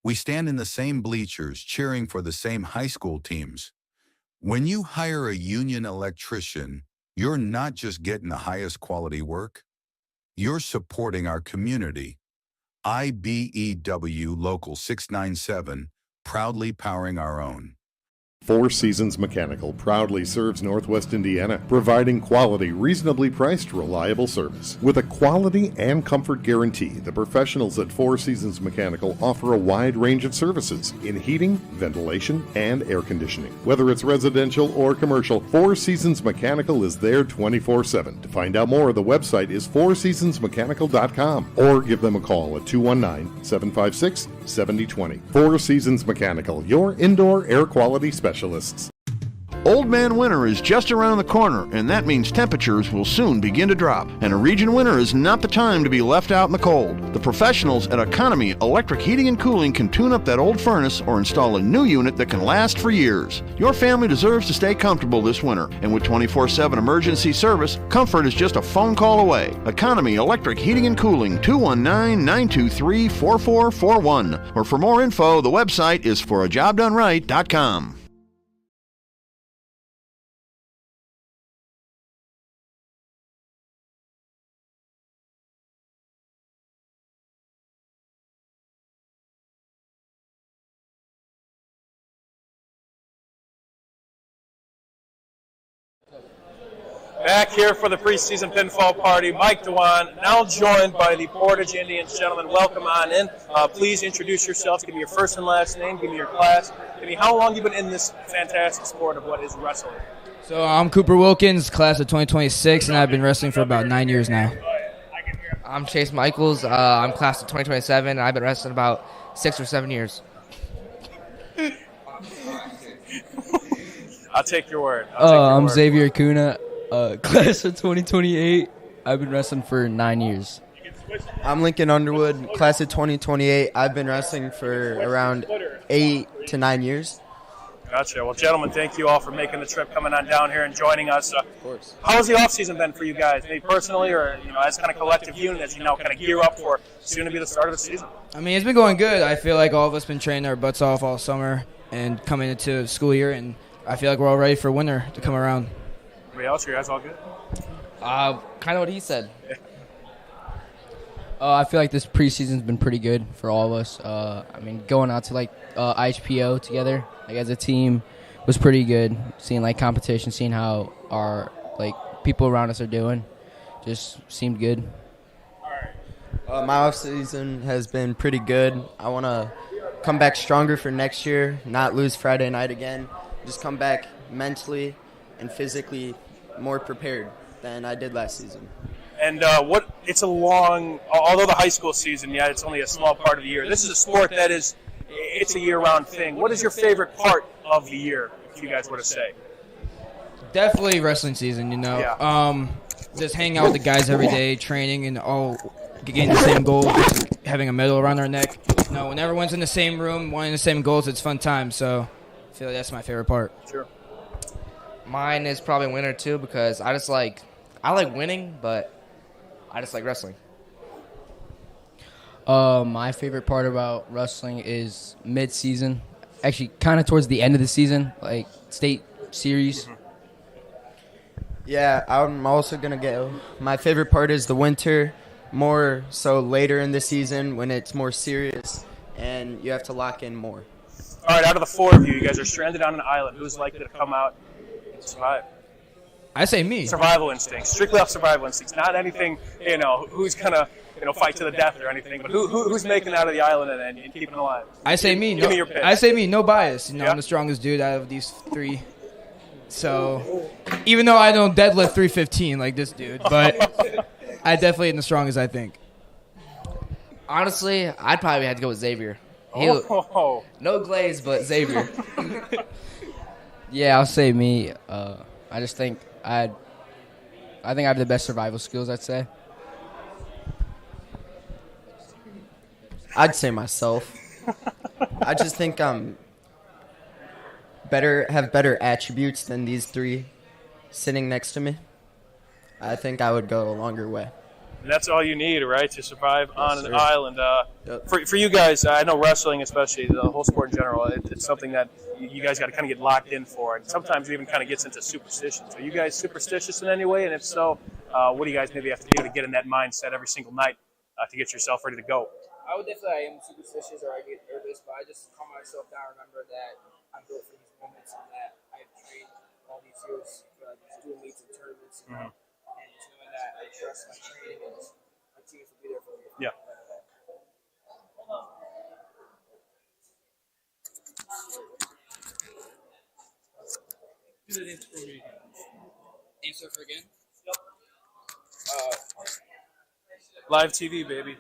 We stand in the same bleachers cheering for the same high school teams. When you hire a union electrician, you're not just getting the highest quality work. You're supporting our community. IBEW Local 697, proudly powering our own. Four Seasons Mechanical proudly serves Northwest Indiana, providing quality, reasonably priced, reliable service. With a quality and comfort guarantee, the professionals at Four Seasons Mechanical offer a wide range of services in heating, ventilation, and air conditioning. Whether it's residential or commercial, Four Seasons Mechanical is there 24/7. To find out more, the website is fourseasonsmechanical.com or give them a call at 219-756-7020. Four Seasons Mechanical, your indoor air quality specialists. Old Man Winter is just around the corner, and that means temperatures will soon begin to drop. And a region winter is not the time to be left out in the cold. The professionals at Economy Electric Heating and Cooling can tune up that old furnace or install a new unit that can last for years. Your family deserves to stay comfortable this winter, and with 24/7 emergency service, comfort is just a phone call away. Economy Electric Heating and Cooling, 219-923-4441. Or for more info, the website is forajobdoneright.com. Back here for the preseason pinfall party, Mike Dewan, now joined by the Portage Indians. Gentlemen, welcome on in. Please introduce yourselves. Give me your first and last name. Give me your class. Give me how long you've been in this fantastic sport of what is wrestling. So I'm Cooper Wilkins, class of 2026, and I've been wrestling for about 9 years now. I'm Chase Michaels. I'm class of 2027, and I've been wrestling about 6 or 7 years. I'll take your word. I'm Xavier Kuna. Class of 2028. I've been wrestling for 9 years. I'm Lincoln Underwood, class of 2028. I've been wrestling for around 8 to 9 years. Gotcha. Well, gentlemen, thank you all for making the trip, coming on down here and joining us. Of course. How's the off-season been for you guys, maybe personally or as kind of collective unit, as kind of gear up for soon to be the start of the season? I mean, it's been going good. I feel like all of us been training our butts off all summer and coming into the school year, and I feel like we're all ready for winter to come around. Everybody else, you guys all good? Kind of what he said. Yeah. I feel like this preseason's been pretty good for all of us. I mean, going out to IHPO together, as a team, was pretty good. Seeing competition, seeing how our people around us are doing, just seemed good. My off season has been pretty good. I want to come back stronger for next year, not lose Friday night again. Just come back mentally and physically more prepared than I did last season. And it's a long, although the high school season, it's only a small part of the year. This is a sport that it's a year-round thing. What is your favorite part of the year, if you guys were to say? Definitely wrestling season, Yeah. Just hanging out with the guys every day, training, and all getting the same goal, having a medal around our neck. When everyone's in the same room, wanting the same goals, it's fun time. So I feel like that's my favorite part. Sure. Mine is probably winter too, because I like winning, but I just like wrestling. My favorite part about wrestling is mid-season. Actually, kind of towards the end of the season, state series. Yeah, I'm also going to go. My favorite part is the winter, more so later in the season when it's more serious and you have to lock in more. All right, out of the four of you, you guys are stranded on an island. Who's likely to come out and survive? I say me. Survival instincts, strictly off survival instincts, not anything, who's going to, fight to the death or anything, but who's making it out of the island and keeping it alive? I say me. Give me your pick. I say me, no bias. Yeah. I'm the strongest dude out of these 3. So, even though I don't deadlift 315 like this dude, but I definitely am the strongest, I think. Honestly, I'd probably have to go with Xavier. Oh. No glaze, but Xavier. Yeah, I'll say me. I just think I have the best survival skills, I'd say. I'd say myself. I just think I'm have better attributes than these 3 sitting next to me. I think I would go a longer way. And that's all you need, right, to survive on an sir. island. For you guys, I know wrestling, especially the whole sport in general, it's something that you guys got to kind of get locked in for. And sometimes it even kind of gets into superstitions. Are you guys superstitious in any way? And if so, what do you guys maybe have to do to get in that mindset every single night to get yourself ready to go? I would definitely, I am superstitious or I get nervous, but I just calm myself down, remember that I'm built for these moments and that I've trained all these years for doing meets and tournaments. And just knowing that I trust my training and my teams will be there for me. Yeah. Answer for again? Live TV, baby.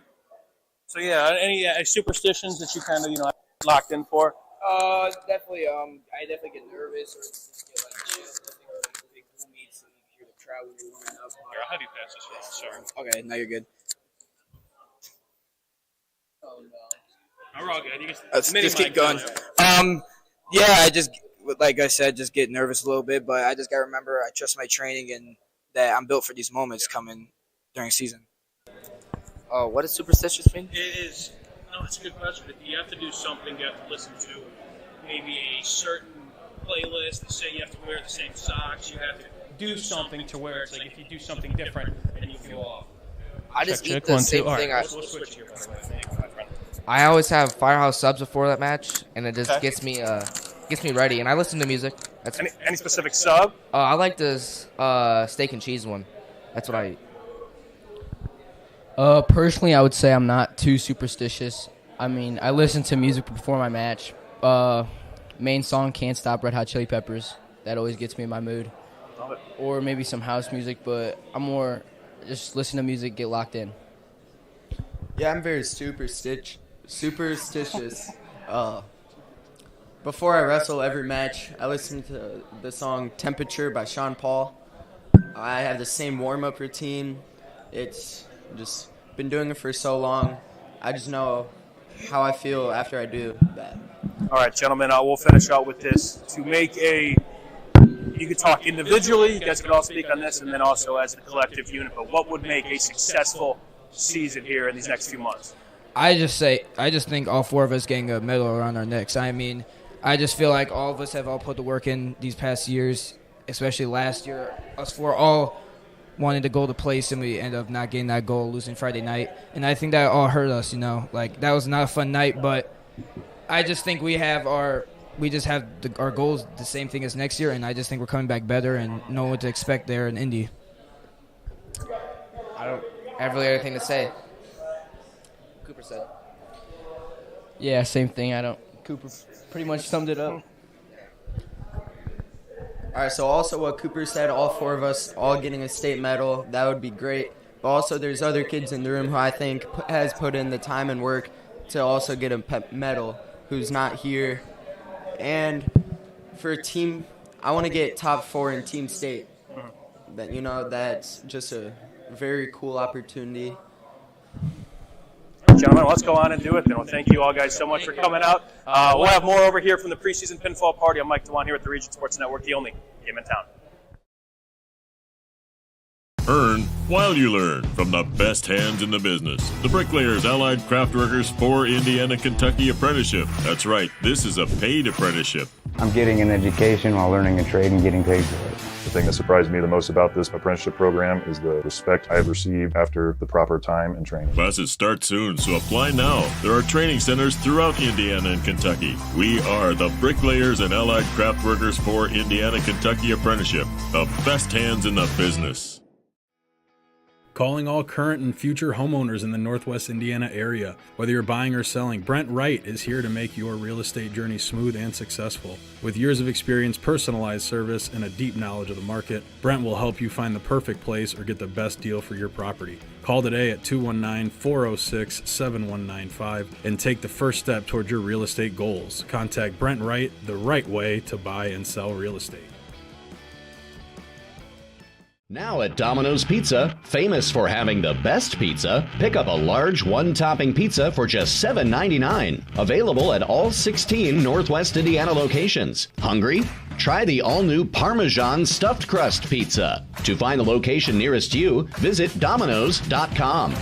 So yeah, any superstitions that you kind of locked in for? Definitely. I definitely get nervous or just get like chill. Or like the big Google meets and you hear the crowd when you're warming up. Here, I'll have you pass this one. Sorry. Okay, now you're good. Oh no. We're all good. You Just keep going. Yeah, I just like I said, just get nervous a little bit, but I just gotta remember I trust my training and that I'm built for these moments coming during season. What does superstitious mean? It is. No, it's a good question. You have to do something. You have to listen to maybe a certain playlist. Say you have to wear the same socks. You have to do something to where it's like if you do something different, then you feel off. I just eat the same thing. We'll switch here. I always have Firehouse subs before that match, and it just gets me ready. And I listen to music. That's any specific sub? I like this steak and cheese one. That's what I eat. Personally, I would say I'm not too superstitious. I mean, I listen to music before my match. Main song, Can't Stop, Red Hot Chili Peppers. That always gets me in my mood. Love it. Or maybe some house music, but I'm more just listen to music, get locked in. Yeah, I'm very superstitious. Before I wrestle every match, I listen to the song Temperature by Sean Paul. I have the same warm-up routine. It's just been doing it for so long. I just know how I feel after I do that. All right, gentlemen, we'll finish out with this. To make you could talk individually, you guys could all speak on this, and then also as a collective unit, but what would make a successful season here in these next few months? I just think all 4 of us getting a medal around our necks. I mean, I just feel like all of us have all put the work in these past years, especially last year. Us 4 all wanted to go to place, and we ended up not getting that goal, losing Friday night. And I think that all hurt us, Like, that was not a fun night, but I just think we have our goals the same thing as next year, and I just think we're coming back better and know what to expect there in Indy. I don't have really anything to say. Cooper said. Yeah, same thing. Cooper pretty much summed it up. All right, so also what Cooper said, all 4 of us all getting a state medal, that would be great. But also there's other kids in the room who I think has put in the time and work to also get a medal who's not here. And for a team, I want to get top 4 in team state. That's just a very cool opportunity. Gentlemen, let's go on and do it then. Well, thank you all guys so much for coming out. We'll have more over here from the Preseason Pinfall Party. I'm Mike DeWan here at the Region Sports Network, the only game in town. Earn while you learn from the best hands in the business. The Bricklayers Allied Craft Workers for Indiana, Kentucky Apprenticeship. That's right, this is a paid apprenticeship. I'm getting an education while learning a trade and getting paid for it. The thing that surprised me the most about this apprenticeship program is the respect I've received after the proper time and training. Classes start soon, so apply now. There are training centers throughout Indiana and Kentucky. We are the Bricklayers and Allied Craft Workers for Indiana Kentucky Apprenticeship, the best hands in the business. Calling all current and future homeowners in the Northwest Indiana area. Whether you're buying or selling, Brent Wright is here to make your real estate journey smooth and successful. With years of experience, personalized service, and a deep knowledge of the market, Brent will help you find the perfect place or get the best deal for your property. Call today at 219-406-7195 and take the first step towards your real estate goals. Contact Brent Wright, the right way to buy and sell real estate. Now at Domino's Pizza, famous for having the best pizza, pick up a large one-topping pizza for just $7.99. Available at all 16 Northwest Indiana locations. Hungry? Try the all-new Parmesan Stuffed Crust Pizza. To find the location nearest you, visit Domino's.com.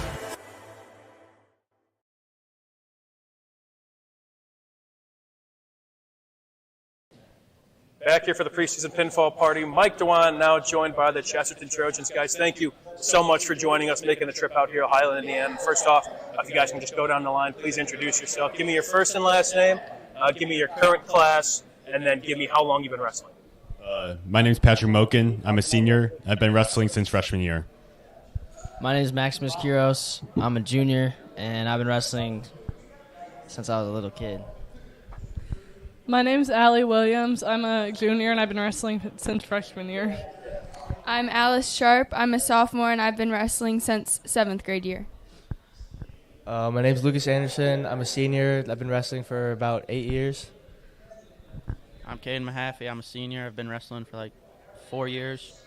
Back here for the preseason pinfall party, Mike Dewan, now joined by the Chesterton Trojans. Guys, thank you so much for joining us, making the trip out here to Highland, Indiana. First off, if you guys can just go down the line, please introduce yourself. Give me your first and last name, give me your current class, and then give me how long you've been wrestling. My name's Patrick Mokin. I'm a senior. I've been wrestling since freshman year. My name is Maximus Kiros. I'm a junior, and I've been wrestling since I was a little kid. My name's Allie Williams. I'm a junior, and I've been wrestling since freshman year. I'm Alice Sharp. I'm a sophomore, and I've been wrestling since 7th grade year. My name's Lucas Anderson. I'm a senior. I've been wrestling for about 8 years. I'm Caden Mahaffey. I'm a senior. I've been wrestling for like 4 years.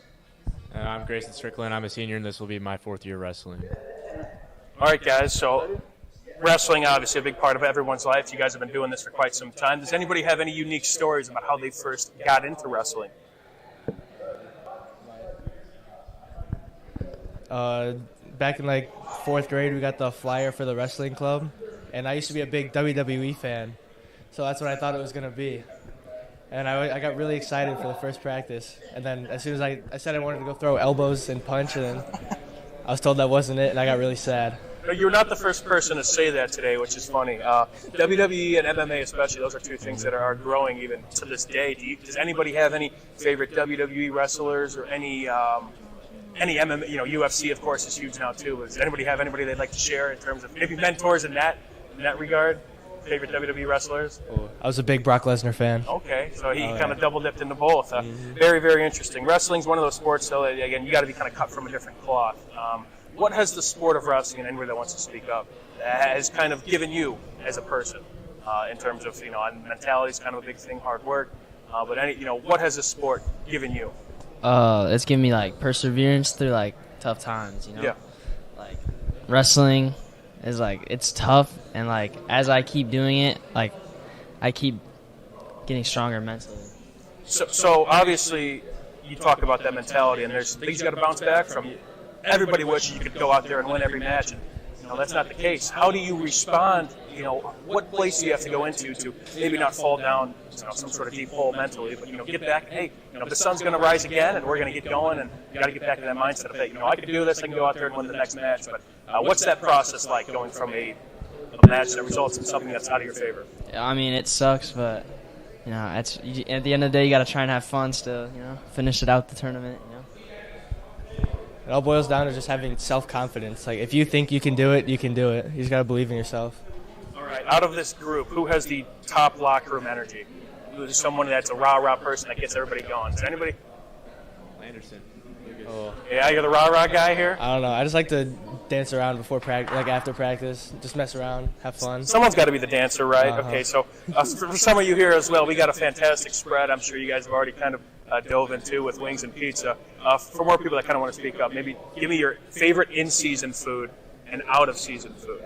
I'm Grayson Strickland. I'm a senior, and this will be my 4th year wrestling. All right, guys, so wrestling, obviously a big part of everyone's life. You guys have been doing this for quite some time. Does anybody have any unique stories about how they first got into wrestling? Back in like 4th grade, we got the flyer for the wrestling club, and I used to be a big WWE fan, so that's what I thought it was going to be. And I got really excited for the first practice, and then as soon as I said I wanted to go throw elbows and punch, and then I was told that wasn't it, and I got really sad. You're not the first person to say that today, which is funny. WWE and MMA especially, those are two things that are growing even to this day. Does anybody have any favorite WWE wrestlers or any MMA? You know, UFC, of course, is huge now, too. Does anybody have anybody they'd like to share in terms of maybe mentors in that regard? Favorite WWE wrestlers? I was a big Brock Lesnar fan. Okay, so he kind of double-dipped into both. Very, very interesting. Wrestling's one of those sports, though, that, again, you got to be kind of cut from a different cloth. What has the sport of wrestling, and anybody that wants to speak up, has kind of given you as a person in terms of, mentality is kind of a big thing, hard work, but what has the sport given you? It's given me like perseverance through like tough times, Yeah. Like wrestling is like it's tough, and like as I keep doing it, like I keep getting stronger mentally. So obviously you talk about that mentality, and there's things you got to bounce back from. Everybody wishes you could go out there and win every match, and that's not the case. How do you respond? What place do you have to go into to maybe not fall down some sort of deep hole mentally, but get back. Hey, the sun's going to rise again, and we're going to get going, and you got to get back to that mindset of, hey, I can do this. I can go out there and win the next match. But what's that process like, going from a match that results in something that's out of your favor? Yeah, I mean, it sucks, but at the end of the day, you got to try and have fun still. Finish it out the tournament. It all boils down to just having self-confidence. Like, if you think you can do it, you can do it. You just got to believe in yourself. All right, out of this group, who has the top locker room energy? Who's someone that's a rah-rah person that gets everybody going? Is there anybody? Anderson. Oh. Yeah, you're the rah-rah guy here? I don't know. I just like to dance around before practice, like after practice. Just mess around, have fun. Someone's got to be the dancer, right? Okay, so for some of you here as well, we got a fantastic spread. I'm sure you guys have already kind of dove into with wings and pizza. For more people that kind of want to speak up, maybe give me your favorite in-season food and out-of-season food.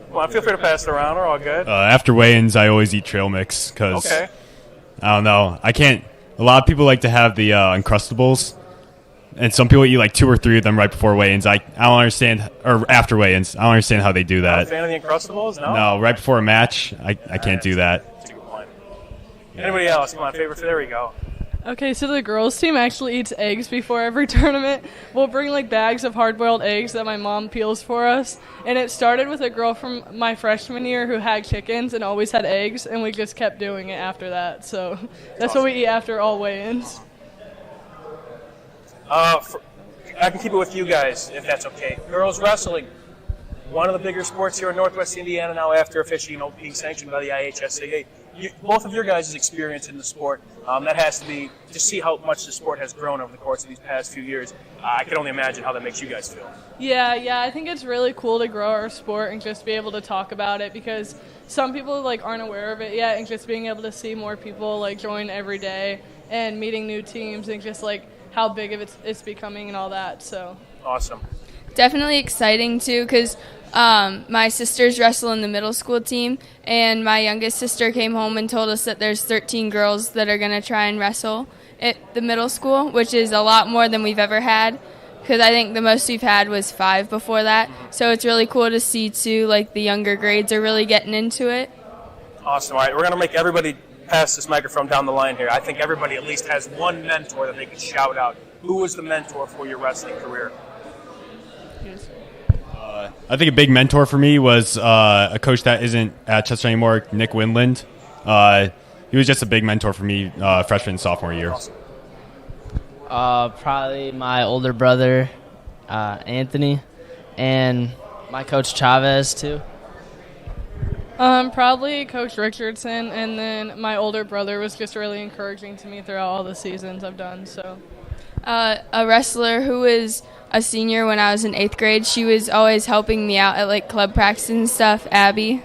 Well, feel free to pass it around. We're all good. After weigh-ins, I always eat trail mix because, okay. I don't know, I can't. A lot of people like to have the Uncrustables, and some people eat like 2 or 3 of them right before weigh-ins. I don't understand, or after weigh-ins. I don't understand how they do that. Not a fan of the Uncrustables? No, right before a match, I can't do that. That's a good point. Anybody else? Come on, favorite. There we go. Okay, so the girls' team actually eats eggs before every tournament. We'll bring like bags of hard-boiled eggs that my mom peels for us. And it started with a girl from my freshman year who had chickens and always had eggs, and we just kept doing it after that. So that's what we eat after all weigh-ins. I can keep it with you guys, if that's okay. Girls wrestling, one of the bigger sports here in Northwest Indiana now after officially being sanctioned by the IHSAA. Both of your guys' experience in the sport, that has to be, to see how much the sport has grown over the course of these past few years. I can only imagine how that makes you guys feel. Yeah, I think it's really cool to grow our sport and just be able to talk about it, because some people like aren't aware of it yet, and just being able to see more people like join every day and meeting new teams and just like how big of it's becoming and all that. So awesome. Definitely exciting too, because my sisters wrestle in the middle school team, and my youngest sister came home and told us that there's 13 girls that are going to try and wrestle at the middle school, which is a lot more than we've ever had, because I think the most we've had was 5 before that. So it's really cool to see too, like the younger grades are really getting into it. Awesome. All right, we're going to make everybody pass this microphone down the line here. I think everybody at least has one mentor that they can shout out. Who was the mentor for your wrestling career? I think a big mentor for me was a coach that isn't at Chester anymore, Nick Windland. He was just a big mentor for me freshman and sophomore year. Probably my older brother, Anthony, and my coach Chavez, too. Probably Coach Richardson, and then my older brother was just really encouraging to me throughout all the seasons I've done. So, a wrestler who was a senior when I was in 8th grade, she was always helping me out at like club practice and stuff, Abby.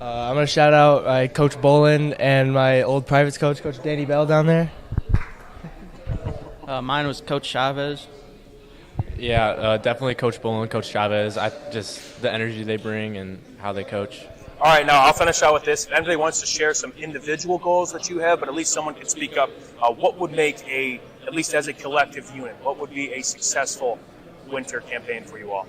I'm going to shout out Coach Bolin and my old privates coach, Coach Danny Bell down there. Mine was Coach Chavez. Yeah, definitely Coach Bolin and Coach Chavez. Just the energy they bring and how they coach. All right, now I'll finish out with this. If anybody wants to share some individual goals that you have, but at least someone can speak up, what would make at least as a collective unit, what would be a successful winter campaign for you all?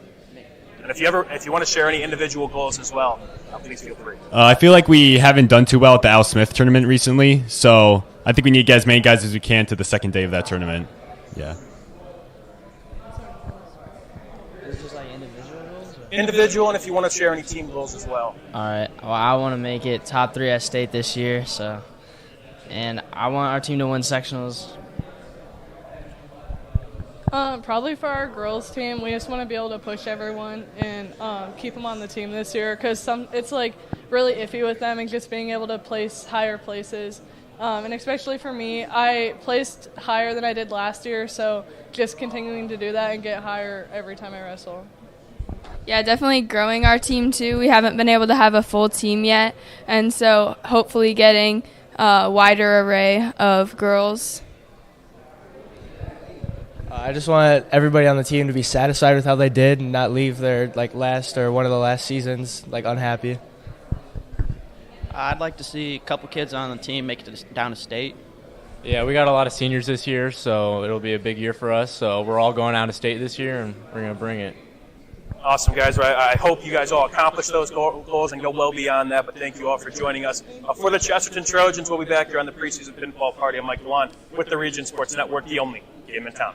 And if you want to share any individual goals as well, please feel free. I feel like we haven't done too well at the Al Smith tournament recently, so I think we need to get as many guys as we can to the second day of that tournament. Yeah. Individual, and if you want to share any team goals as well. All right. Well, I want to make it top 3 at state this year, and I want our team to win sectionals. Probably for our girls team, we just want to be able to push everyone and keep them on the team this year, because it's like really iffy with them and just being able to place higher places. And especially for me, I placed higher than I did last year, so just continuing to do that and get higher every time I wrestle. Yeah, definitely growing our team too. We haven't been able to have a full team yet, and so hopefully getting a wider array of girls. I just want everybody on the team to be satisfied with how they did and not leave their last or one of the last seasons unhappy. I'd like to see a couple kids on the team make it down to state. Yeah, we got a lot of seniors this year, so it'll be a big year for us. So we're all going out of state this year, and we're going to bring it. Awesome, guys. I hope you guys all accomplish those goals and go well beyond that, but thank you all for joining us. For the Chesterton Trojans, we'll be back here on the Preseason Pinfall Party. I'm Mike Dewan with the Region Sports Network, the only game in town.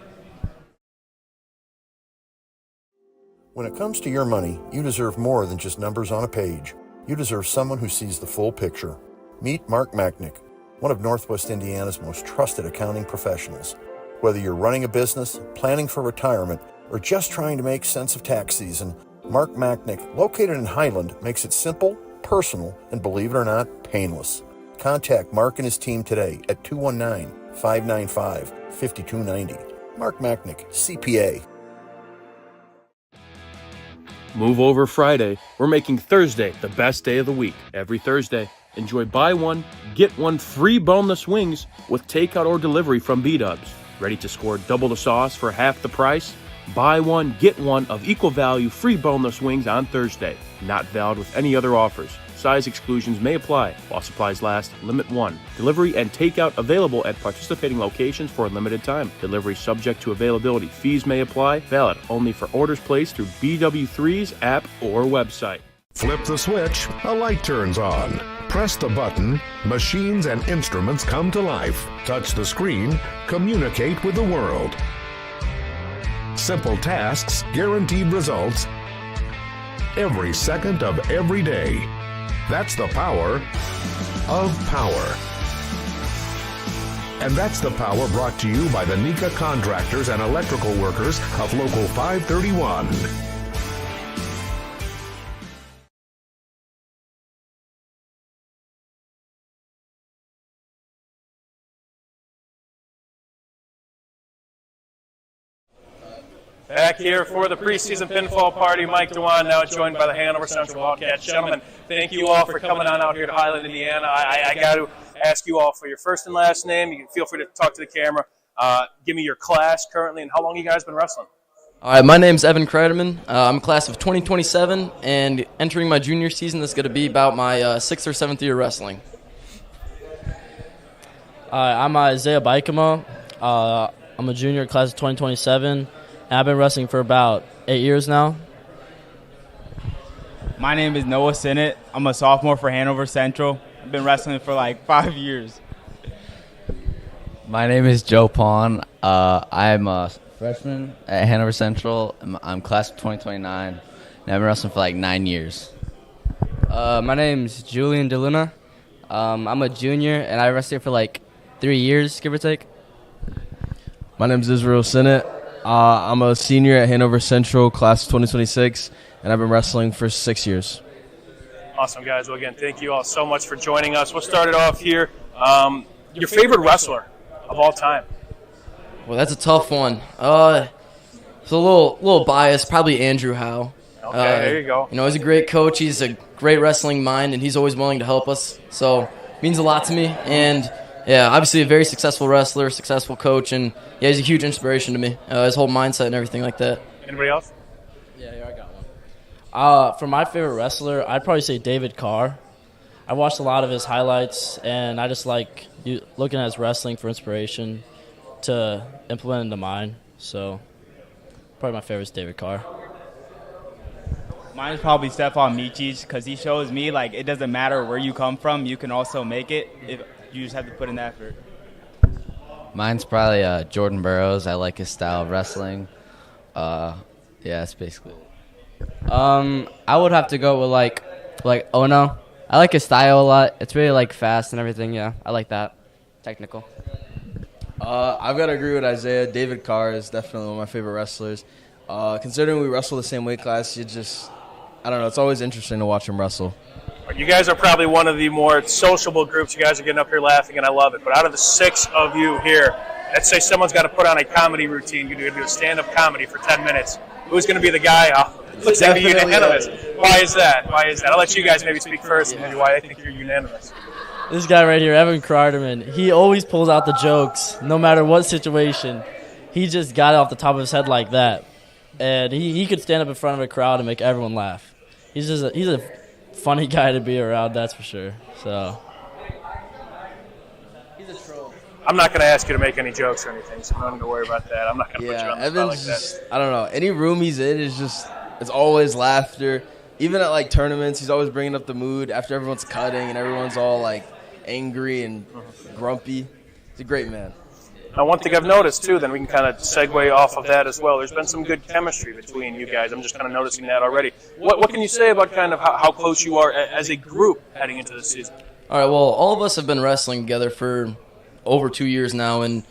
When it comes to your money, you deserve more than just numbers on a page. You deserve someone who sees the full picture. Meet Mark Machnick, one of Northwest Indiana's most trusted accounting professionals. Whether you're running a business, planning for retirement, or just trying to make sense of tax season, Mark Machnick, located in Highland, makes it simple, personal, and believe it or not, painless. Contact Mark and his team today at 219-595-5290. Mark Machnick, CPA. Move over Friday. We're making Thursday the best day of the week. Every Thursday, enjoy buy one, get one free boneless wings with takeout or delivery from B-Dubs. Ready to score double the sauce for half the price? Buy one, get one of equal value free boneless wings on Thursday. Not valid with any other offers. Size exclusions may apply while supplies last. Limit 1. Delivery and takeout available at participating locations for a limited time. Delivery subject to availability. Fees may apply. Valid only for orders placed through BW3's app or website. Flip the switch, a light turns on. Press the button, machines and instruments come to life. Touch the screen, communicate with the world. Simple tasks, guaranteed results, every second of every day. That's the power of power. And that's the power brought to you by the NECA contractors and electrical workers of Local 531. Back here for the preseason pinfall party, Mike Dewan, now joined by the Hanover Central Wildcats. Gentlemen, thank you all for coming on out here to Highland, Indiana. I got to ask you all for your first and last name. You can feel free to talk to the camera. Give me your class currently and how long you guys been wrestling. All right, my name's Evan Kreiderman. I'm a class of 2027 and entering my junior season. That's going to be about my 6th or 7th year wrestling. I'm Isaiah Bikema. I'm a junior, class of 2027. I've been wrestling for about 8 years now. My name is Noah Sinnott. I'm a sophomore for Hanover Central. I've been wrestling for like 5 years. My name is Joe Pawn. I'm a freshman at Hanover Central. I'm class of 2029, and I've been wrestling for like 9 years. My name's Julian DeLuna. I'm a junior, and I wrestled for like 3 years, give or take. My name's Israel Sinnott. I'm a senior at Hanover Central, class of 2026, and I've been wrestling for 6 years. Awesome, guys. Well, again, thank you all so much for joining us. We'll start it off here. Your favorite wrestler of all time? Well, that's a tough one. It's a little biased, probably Andrew Howe. Okay, there you go. You know, he's a great coach. He's a great wrestling mind, and he's always willing to help us. So, it means a lot to me. And yeah, obviously a very successful wrestler, successful coach, and yeah, he's a huge inspiration to me. His whole mindset and everything like that. Anybody else? Yeah, I got one. For my favorite wrestler, I'd probably say David Carr. I watched a lot of his highlights, and I just like looking at his wrestling for inspiration to implement into mine. So, probably my favorite is David Carr. Mine is probably Stefan Michich because he shows me like it doesn't matter where you come from, you can also make it if you just have to put in the effort. Mine's probably Jordan Burroughs. I like his style of wrestling. Yeah, that's basically it. I would have to go with like Ono. I like his style a lot. It's really like fast and everything. Yeah, I like that. Technical. I've got to agree with Isaiah. David Carr is definitely one of my favorite wrestlers. Considering we wrestle the same weight class, I don't know, it's always interesting to watch him wrestle. You guys are probably one of the more sociable groups. You guys are getting up here laughing, and I love it. But out of the 6 of you here, let's say someone's got to put on a comedy routine. You're going to do a stand-up comedy for 10 minutes. Who's going to be the guy? Looks like you're unanimous. Why is that? I'll let you guys maybe speak first and maybe why I think you're unanimous. This guy right here, Evan Kreiderman, he always pulls out the jokes, no matter what situation. He just got it off the top of his head like that. And he could stand up in front of a crowd and make everyone laugh. He's a funny guy to be around, that's for sure. So he's a troll. I'm not going to ask you to make any jokes or anything, so don't worry about that. I'm not going to put you on the spot like that. I don't know. Any room he's in it's always laughter. Even at like tournaments, he's always bringing up the mood after everyone's cutting and everyone's all like angry and grumpy. He's a great man. Now, one thing I've noticed, too, then we can kind of segue off of that as well. There's been some good chemistry between you guys. I'm just kind of noticing that already. What can you say about kind of how close you are as a group heading into the season? All right, well, all of us have been wrestling together for over 2 years now, and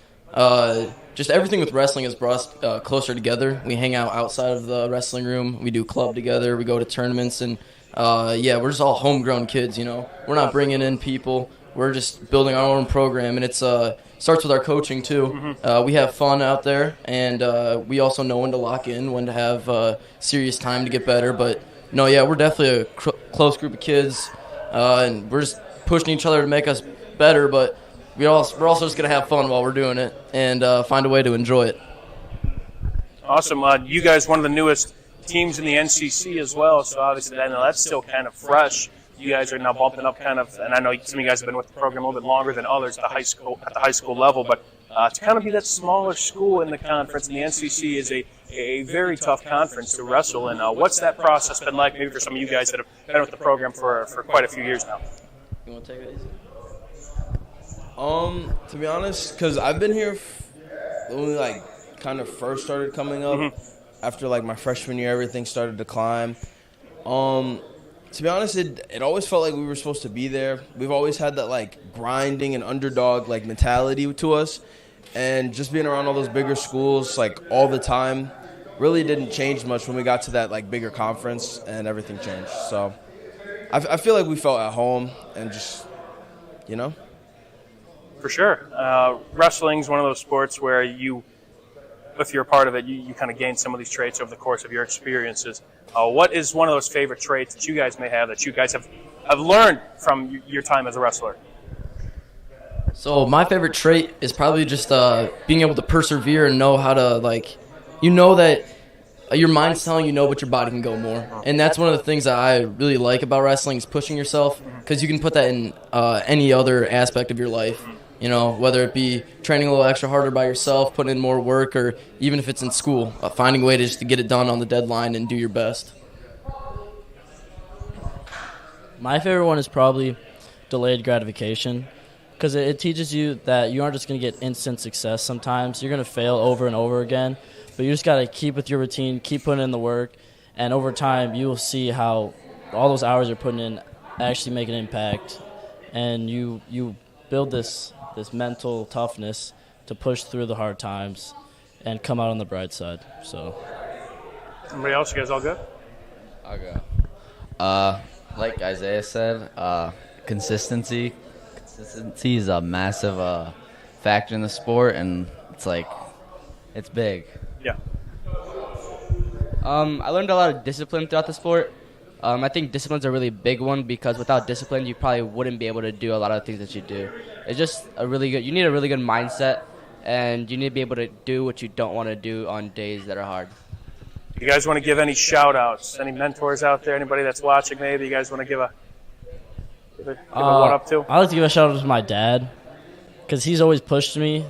just everything with wrestling has brought us closer together. We hang out outside of the wrestling room. We do club together. We go to tournaments, and, we're just all homegrown kids, you know. We're not bringing in people. We're just building our own program, and it's starts with our coaching, too. We have fun out there, and we also know when to lock in, when to have serious time to get better. But, no, yeah, we're definitely a close group of kids, and we're just pushing each other to make us better, but we're also just going to have fun while we're doing it and find a way to enjoy it. Awesome. You guys, one of the newest teams in the NCC as well, so obviously I know that's still kind of fresh. You guys are now bumping up kind of, and I know some of you guys have been with the program a little bit longer than others at the high school level, but to kind of be that smaller school in the conference, and the NCC is a very tough conference to wrestle in. What's that process been like, maybe for some of you guys that have been with the program for quite a few years now? You want to take it easy? To be honest, because I've been here only like kind of first started coming up. After like my freshman year, everything started to climb. To be honest, it always felt like we were supposed to be there. We've always had that like grinding and underdog like mentality to us, and just being around all those bigger schools like all the time really didn't change much when we got to that like bigger conference and everything changed. So I feel like we felt at home and just, you know. For sure. Wrestling's one of those sports where if you're a part of it, you kind of gain some of these traits over the course of your experiences. What is one of those favorite traits that you guys may have that you guys have learned from your time as a wrestler? So my favorite trait is probably just being able to persevere and know how to, like, that your mind's telling you but your body can go more. And that's one of the things that I really like about wrestling is pushing yourself, because you can put that in any other aspect of your life. Whether it be training a little extra harder by yourself, putting in more work, or even if it's in school, finding a way to get it done on the deadline and do your best. My favorite one is probably delayed gratification, because it teaches you that you aren't just going to get instant success sometimes. You're going to fail over and over again, but you just got to keep with your routine, keep putting in the work, and over time you will see how all those hours you're putting in actually make an impact, and you build this mental toughness to push through the hard times and come out on the bright side. So, anybody else? You guys all good? I'll go. Like Isaiah said, consistency is a massive factor in the sport, and it's big. Yeah. I learned a lot of discipline throughout the sport. I think discipline's a really big one, because without discipline, you probably wouldn't be able to do a lot of things that you do. It's just you need a really good mindset, and you need to be able to do what you don't want to do on days that are hard. You guys want to give any shout-outs? Any mentors out there? Anybody that's watching maybe? You guys want to give a one-up to? I like to give a shout-out to my dad, because he's always pushed me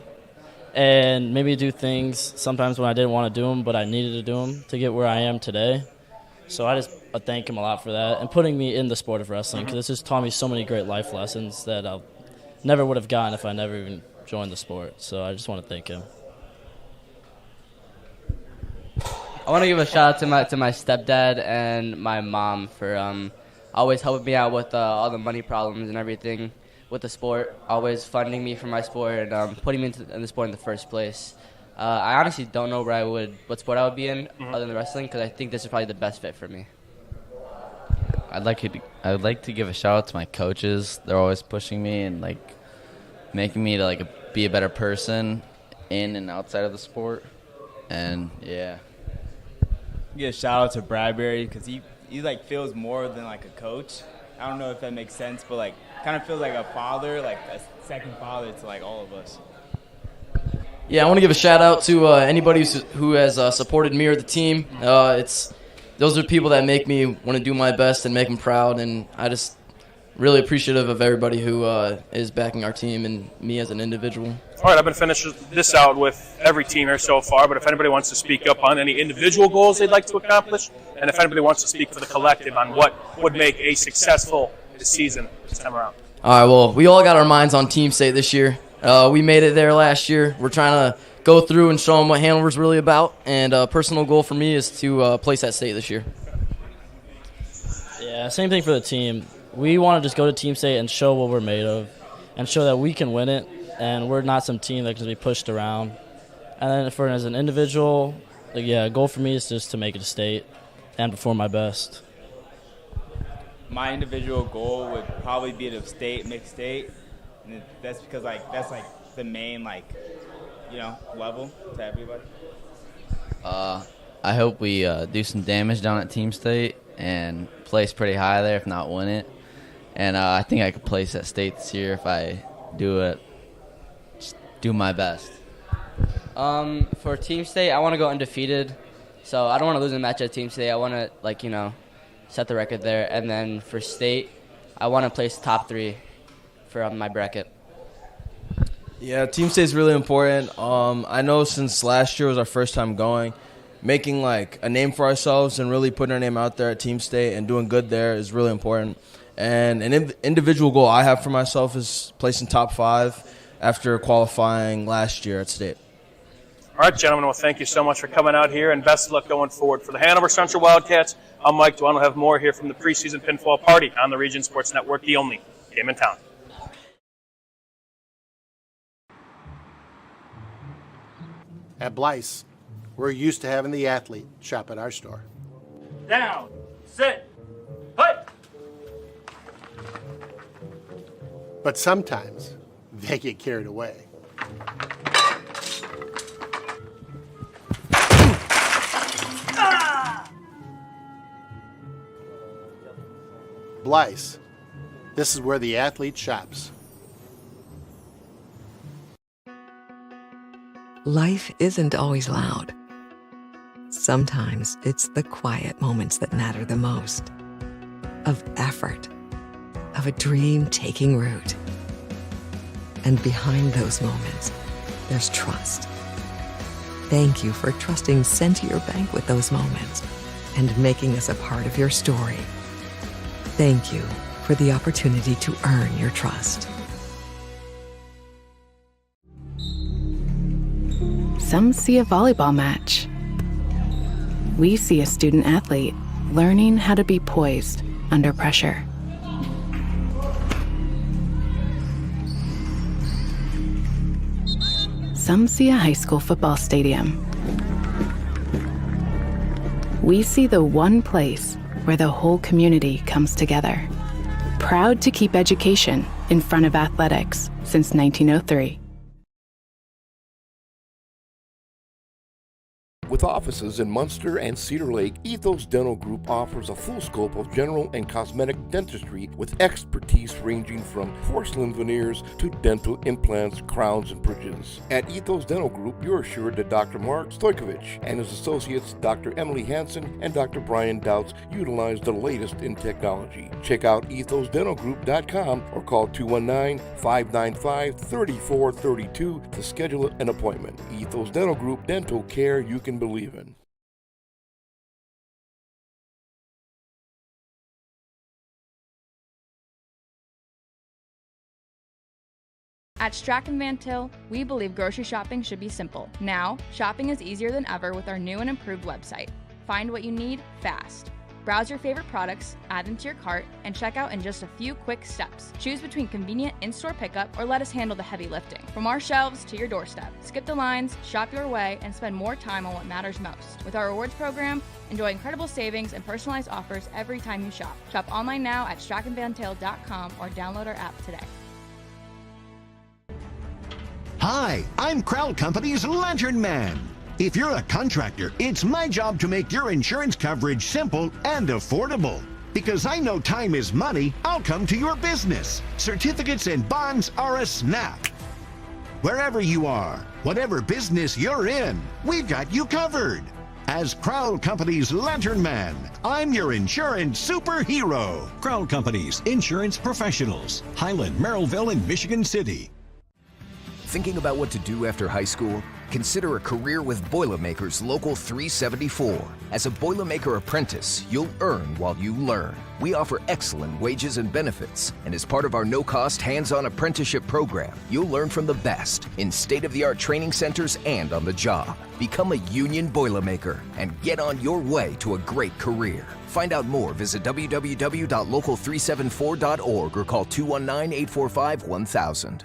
and made me do things sometimes when I didn't want to do them, but I needed to do them to get where I am today. So I thank him a lot for that and putting me in the sport of wrestling, because this has taught me so many great life lessons that I never would have gotten if I never even joined the sport. So I just want to thank him. I want to give a shout out to my stepdad and my mom for always helping me out with all the money problems and everything with the sport, always funding me for my sport and putting me in the sport in the first place. I honestly don't know what sport I would be in other than wrestling, because I think this is probably the best fit for me. I'd like to give a shout out to my coaches. They're always pushing me and making me to be a better person in and outside of the sport. And yeah. Give a shout out to Bradbury, because he feels more than a coach. I don't know if that makes sense, but kind of feels like a father, like a second father to all of us. Yeah, I want to give a shout out to anybody who has supported me or the team. Those are people that make me want to do my best and make them proud, and I just really appreciative of everybody who is backing our team and me as an individual. All right, I've been finishing this out with every team here so far, but if anybody wants to speak up on any individual goals they'd like to accomplish, and if anybody wants to speak for the collective on what would make a successful season this time around. All right, well, we all got our minds on Team State this year. We made it there last year. We're trying to go through and show them what Hanover's really about, and a personal goal for me is to place at state this year. Yeah, same thing for the team. We want to just go to Team State and show what we're made of and show that we can win it, and we're not some team that can be pushed around. And then as an individual, a goal for me is just to make it to state and perform my best. My individual goal would probably be to state, mixed state, and that's because that's the main level to everybody. I hope we do some damage down at Team State and place pretty high there, if not win it. And I think I could place at state this year if I do my best. For Team State, I want to go undefeated. So I don't want to lose a match at Team State. I want to, set the record there. And then for state, I want to place top 3 for my bracket. Yeah, Team State is really important. I know since last year was our first time going, making a name for ourselves and really putting our name out there at Team State and doing good there is really important. And an individual goal I have for myself is placing top 5 after qualifying last year at state. All right, gentlemen, well, thank you so much for coming out here, and best of luck going forward. For the Hanover Central Wildcats, I'm Mike Dwan. We'll have more here from the preseason pinfall party on the Region Sports Network, the only game in town. At Blyce, we're used to having the athlete shop at our store. Down, sit, put. But sometimes they get carried away. Blyce, this is where the athlete shops. Life isn't always loud. Sometimes it's the quiet moments that matter the most. Of effort, of a dream taking root. And behind those moments, there's trust. Thank you for trusting Centier Bank with those moments and making us a part of your story. Thank you for the opportunity to earn your trust. Some see a volleyball match. We see a student athlete learning how to be poised under pressure. Some see a high school football stadium. We see the one place where the whole community comes together. Proud to keep education in front of athletics since 1903. With offices in Munster and Cedar Lake, Ethos Dental Group offers a full scope of general and cosmetic dentistry with expertise ranging from porcelain veneers to dental implants, crowns, and bridges. At Ethos Dental Group, you're assured that Dr. Mark Stojkovic and his associates, Dr. Emily Hansen and Dr. Brian Douts, utilize the latest in technology. Check out ethosdentalgroup.com or call 219-595-3432 to schedule an appointment. Ethos Dental Group, dental care you can believe in. At Strachan Van Til, we believe grocery shopping should be simple. Now, shopping is easier than ever with our new and improved website. Find what you need fast. Browse your favorite products, add them to your cart, and check out in just a few quick steps. Choose between convenient in-store pickup or let us handle the heavy lifting. From our shelves to your doorstep. Skip the lines, shop your way, and spend more time on what matters most. With our rewards program, enjoy incredible savings and personalized offers every time you shop. Shop online now at strachanvantil.com or download our app today. Hi, I'm Crowd Company's Lantern Man. If you're a contractor, it's my job to make your insurance coverage simple and affordable. Because I know time is money, I'll come to your business. Certificates and bonds are a snap. Wherever you are, whatever business you're in, we've got you covered. As Crowd Company's Lantern Man, I'm your insurance superhero. Crowd Company's Insurance Professionals, Highland, Merrillville, and Michigan City. Thinking about what to do after high school? Consider a career with Boilermakers Local 374. As a Boilermaker apprentice, you'll earn while you learn. We offer excellent wages and benefits, and as part of our no-cost hands-on apprenticeship program, you'll learn from the best in state-of-the-art training centers and on the job. Become a union Boilermaker and get on your way to a great career. Find out more, visit www.local374.org or call 219-845-1000.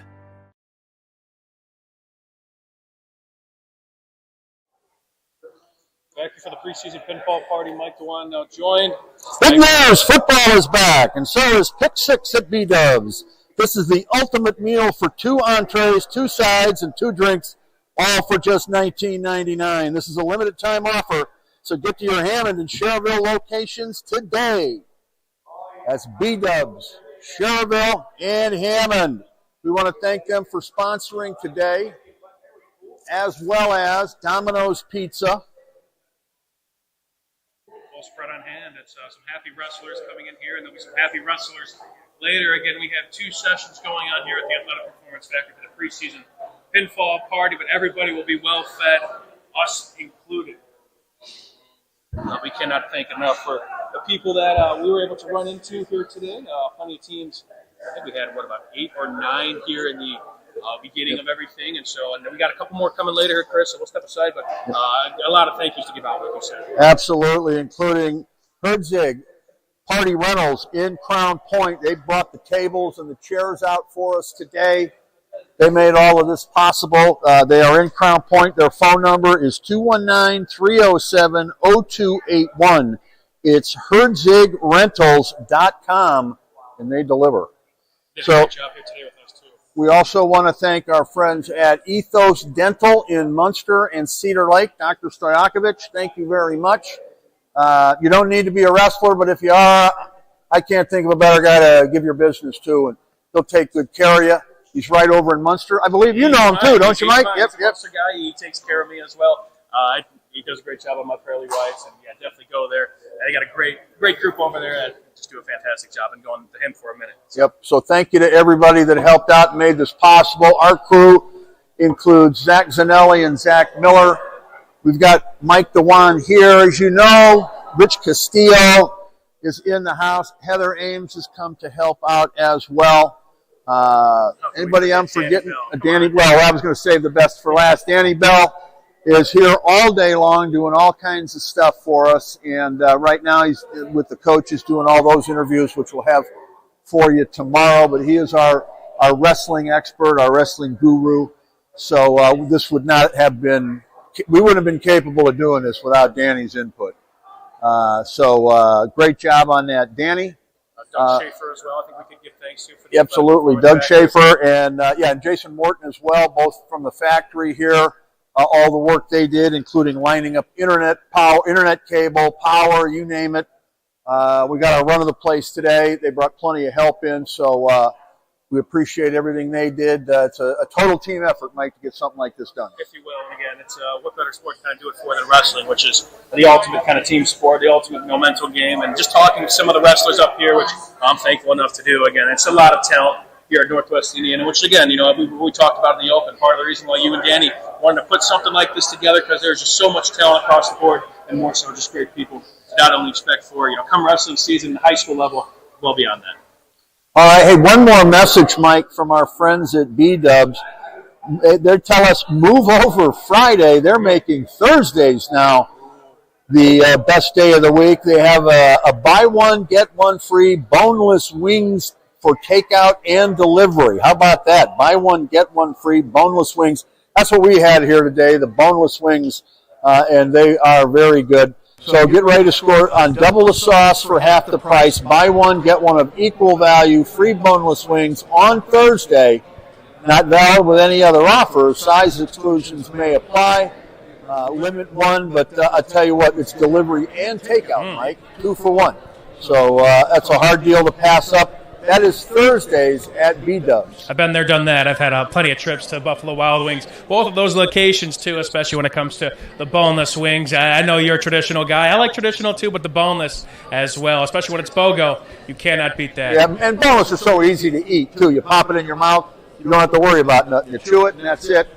Back here for the preseason pinfall party. Mike DeWine now joined. Big news! Football is back, and so is Pick 6 at B-Dubs. This is the ultimate meal for 2 entrees, 2 sides, and 2 drinks, all for just $19.99. This is a limited time offer, so get to your Hammond and Cherville locations today. That's B-Dubs, Cherville, and Hammond. We want to thank them for sponsoring today, as well as Domino's Pizza. Spread on hand. It's some happy wrestlers coming in here, and there'll be some happy wrestlers later. Again, we have 2 sessions going on here at the Athletic Performance Factory for the preseason pinfall party, but everybody will be well fed, us included. We cannot thank enough for the people that we were able to run into here today. Plenty of teams. I think we had, about 8 or 9 here in the beginning of everything. And then we got a couple more coming later here, Chris, so we'll step aside. But a lot of thank yous to give out, like you said. Absolutely, including Herdzig Party Rentals in Crown Point. They brought the tables and the chairs out for us today. They made all of this possible. They are in Crown Point. Their phone number is 219-307-0281. It's HerdzigRentals.com, and they deliver. Did a great job here today with us, too. We also want to thank our friends at Ethos Dental in Munster and Cedar Lake. Dr. Stojakovic, thank you very much. You don't need to be a wrestler, but if you are, I can't think of a better guy to give your business to, and he'll take good care of you. He's right over in Munster. I believe you know him too, don't you, Mike? Yep. Munster guy. He takes care of me as well. He does a great job on my pearly whites, and definitely go there. They got a great group over there that just do a fantastic job, and going to him for a minute. Yep. So thank you to everybody that helped out and made this possible. Our crew includes Zach Zanelli and Zach Miller. We've got Mike DeWan here, as you know. Rich Castillo is in the house. Heather Ames has come to help out as well. Anybody I'm forgetting? Danny Bell. I was going to save the best for last. Danny Bell is here all day long doing all kinds of stuff for us. And right now he's with the coaches doing all those interviews, which we'll have for you tomorrow. But he is our wrestling expert, our wrestling guru. So this would not have been, we wouldn't have been capable of doing this without Danny's input. So great job on that, Danny. Doug Schaefer as well. I think we could give thanks to for the absolutely. Doug Schaefer and and Jason Morton as well, both from the factory here. All the work they did, including lining up internet cable, power, you name it. We got our run of the place today. They brought plenty of help in, so we appreciate everything they did. It's a total team effort, Mike, to get something like this done. If you will, and again, it's what better sport can I do it for than wrestling, which is the ultimate kind of team sport, the ultimate mental game. And just talking to some of the wrestlers up here, which I'm thankful enough to do. Again, it's a lot of talent here at Northwest Indiana, which again, we talked about in the open. Part of the reason why you and Danny wanted to put something like this together, because there's just so much talent across the board, and more so just great people to not only expect for come wrestling season, the high school level, well beyond that. All right, hey, one more message, Mike, from our friends at B-Dubs. They tell us move over Friday. They're making Thursdays now the best day of the week. They have a buy one, get one free boneless wings for takeout and delivery. How about that? Buy one, get one free boneless wings. That's what we had here today, the boneless wings, and they are very good. So get ready to score on double the sauce for half the price. Buy one, get one of equal value. Free boneless wings on Thursday. Not valid with any other offer. Size exclusions may apply. Limit one, but I'll tell you what, it's delivery and takeout, Mike. 2 for 1. So that's a hard deal to pass up. That is Thursdays at B-Dubs. I've been there, done that. I've had plenty of trips to Buffalo Wild Wings. Both of those locations, too, especially when it comes to the boneless wings. I know you're a traditional guy. I like traditional, too, but the boneless as well, especially when it's BOGO. You cannot beat that. Yeah, and boneless is so easy to eat, too. You pop it in your mouth. You don't have to worry about nothing. You chew it, and that's it.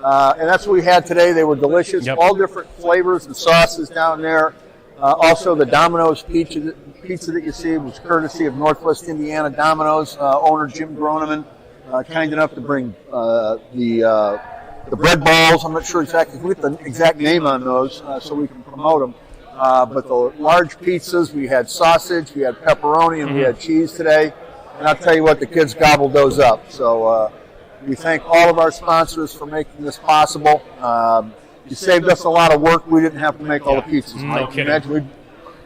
And that's what we had today. They were delicious. Yep. All different flavors and sauces down there. Also, the Domino's pizza that you see was courtesy of Northwest Indiana Domino's owner Jim Groneman, kind enough to bring the bread balls. I'm not sure exactly what the exact name on those, so we can promote them. But the large pizzas, we had sausage, we had pepperoni, and we had cheese today. And I'll tell you what, the kids gobbled those up. So we thank all of our sponsors for making this possible. You saved us a lot of work. We didn't have to make all the pizzas. No kidding. Imagine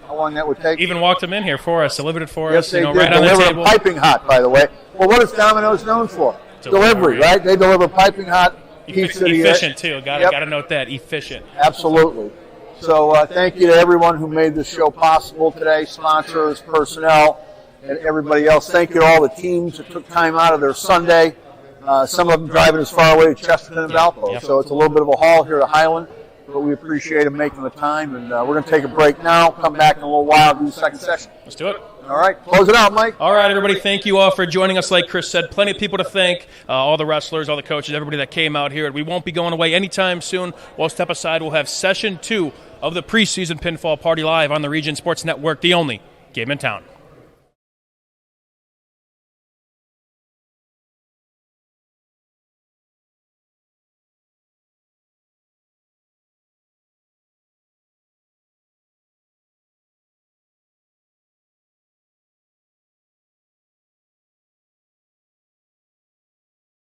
how long that would take. Even walked them in here for us, delivered it for us. Yes, they did. Right on the Deliver table. piping hot, by the way. Well, what is Domino's known for? Delivery, right? They deliver piping hot pizza. Efficient, too. Got to note that. Efficient. Absolutely. So thank you to everyone who made this show possible today, sponsors, personnel, and everybody else. Thank you to all the teams that took time out of their Sunday. Some of them driving as far away to Chesterton and Valpo. Yep. So it's a little bit of a haul here to Highland, but we appreciate them making the time. And we're going to take a break now, come back in a little while, do the second session. Let's do it. All right, close it out, Mike. All right, everybody, thank you all for joining us. Like Chris said, plenty of people to thank, all the wrestlers, all the coaches, everybody that came out here. We won't be going away anytime soon. We'll step aside. We'll have Session 2 of the Preseason Pinfall Party live on the Region Sports Network, the only game in town.